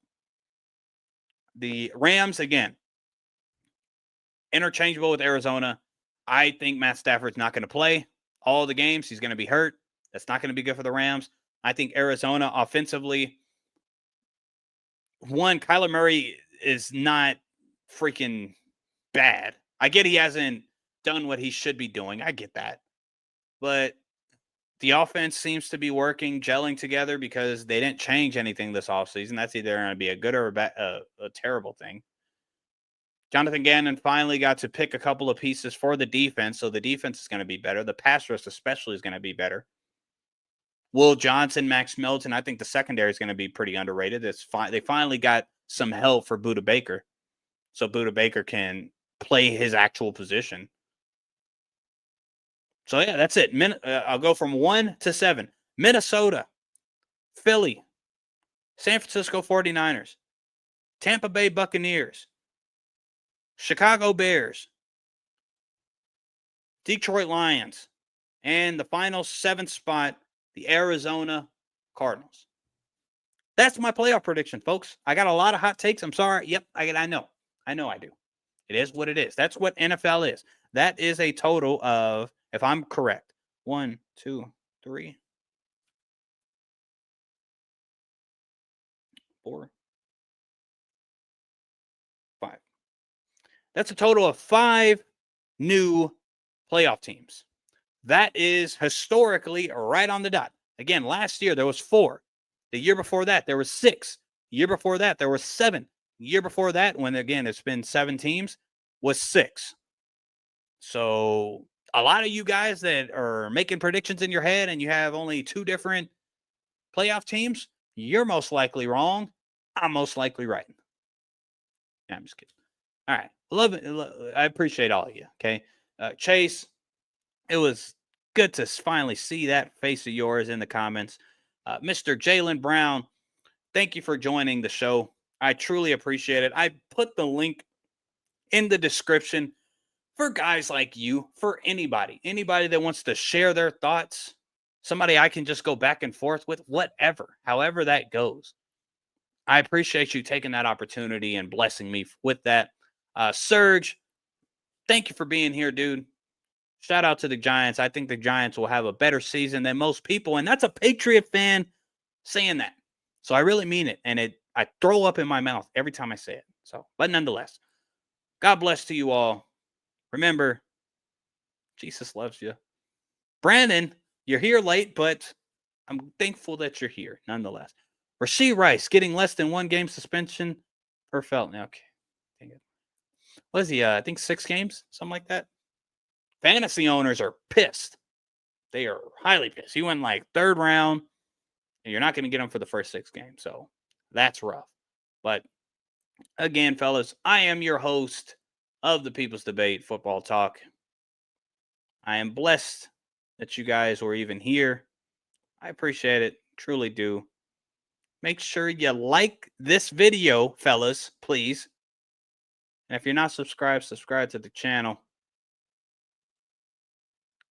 The Rams, again, interchangeable with Arizona. I think Matt Stafford's not going to play all the games. He's going to be hurt. That's not going to be good for the Rams. I think Arizona offensively, one, Kyler Murray is not freaking bad. I get he hasn't done what he should be doing. I get that. But the offense seems to be working, gelling together because they didn't change anything this offseason. That's either going to be a good or a terrible thing. Jonathan Gannon finally got to pick a couple of pieces for the defense, so the defense is going to be better. The pass rush especially is going to be better. Will Johnson, Max Milton, I think the secondary is going to be pretty underrated. It's fine. They finally got some help for Budda Baker, so Budda Baker can play his actual position. So, yeah, that's it. I'll go from 1 to 7. Minnesota, Philly, San Francisco 49ers, Tampa Bay Buccaneers, Chicago Bears, Detroit Lions, and the final 7th spot, the Arizona Cardinals. That's my playoff prediction, folks. I got a lot of hot takes. I'm sorry. Yep, I know. I know I do. It is what it is. That's what NFL is. That is a total of, if I'm correct, 1, 2, 3, 4, 5. That's a total of 5 new playoff teams. That is historically right on the dot. Again, last year there was 4. The year before that, there was 6. The year before that, there was 7. The year before that, when, again, it's been 7 teams, was 6. So a lot of you guys that are making predictions in your head and you have only 2 different playoff teams, you're most likely wrong. I'm most likely right. Yeah, I'm just kidding. All right. Love it. I appreciate all of you. Okay. Chase, it was good to finally see that face of yours in the comments. Mr. Jalen Brown, thank you for joining the show. I truly appreciate it. I put the link in the description for guys like you, for anybody that wants to share their thoughts, somebody I can just go back and forth with, whatever, however that goes. I appreciate you taking that opportunity and blessing me with that. Serge, thank you for being here, dude. Shout out to the Giants. I think the Giants will have a better season than most people, and that's a Patriot fan saying that. So I really mean it, and I throw up in my mouth every time I say it. So, but nonetheless, God bless to you all. Remember, Jesus loves you. Brandon, you're here late, but I'm thankful that you're here nonetheless. Rashee Rice getting less than 1 game suspension per Felton. Okay. What is he? I think 6 games, something like that. Fantasy owners are pissed. They are highly pissed. He went like 3rd round, and you're not going to get him for the first 6 games. So that's rough. But again, fellas, I am your host of the People's Debate Football Talk. I am blessed that you guys were even here. I appreciate it. Truly do. Make sure you like this video, fellas, please. And if you're not subscribed, subscribe to the channel.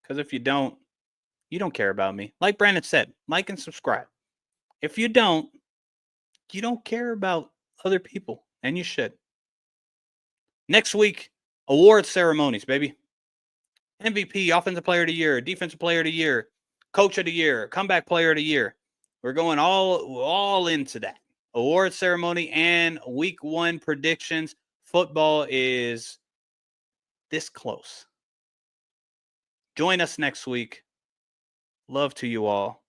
Because if you don't care about me. Like Brandon said, like and subscribe. If you don't care about other people. And you should. Next week, award ceremonies, baby. MVP, Offensive Player of the Year, Defensive Player of the Year, Coach of the Year, Comeback Player of the Year. We're going all into that. Award ceremony and week 1 predictions. Football is this close. Join us next week. Love to you all.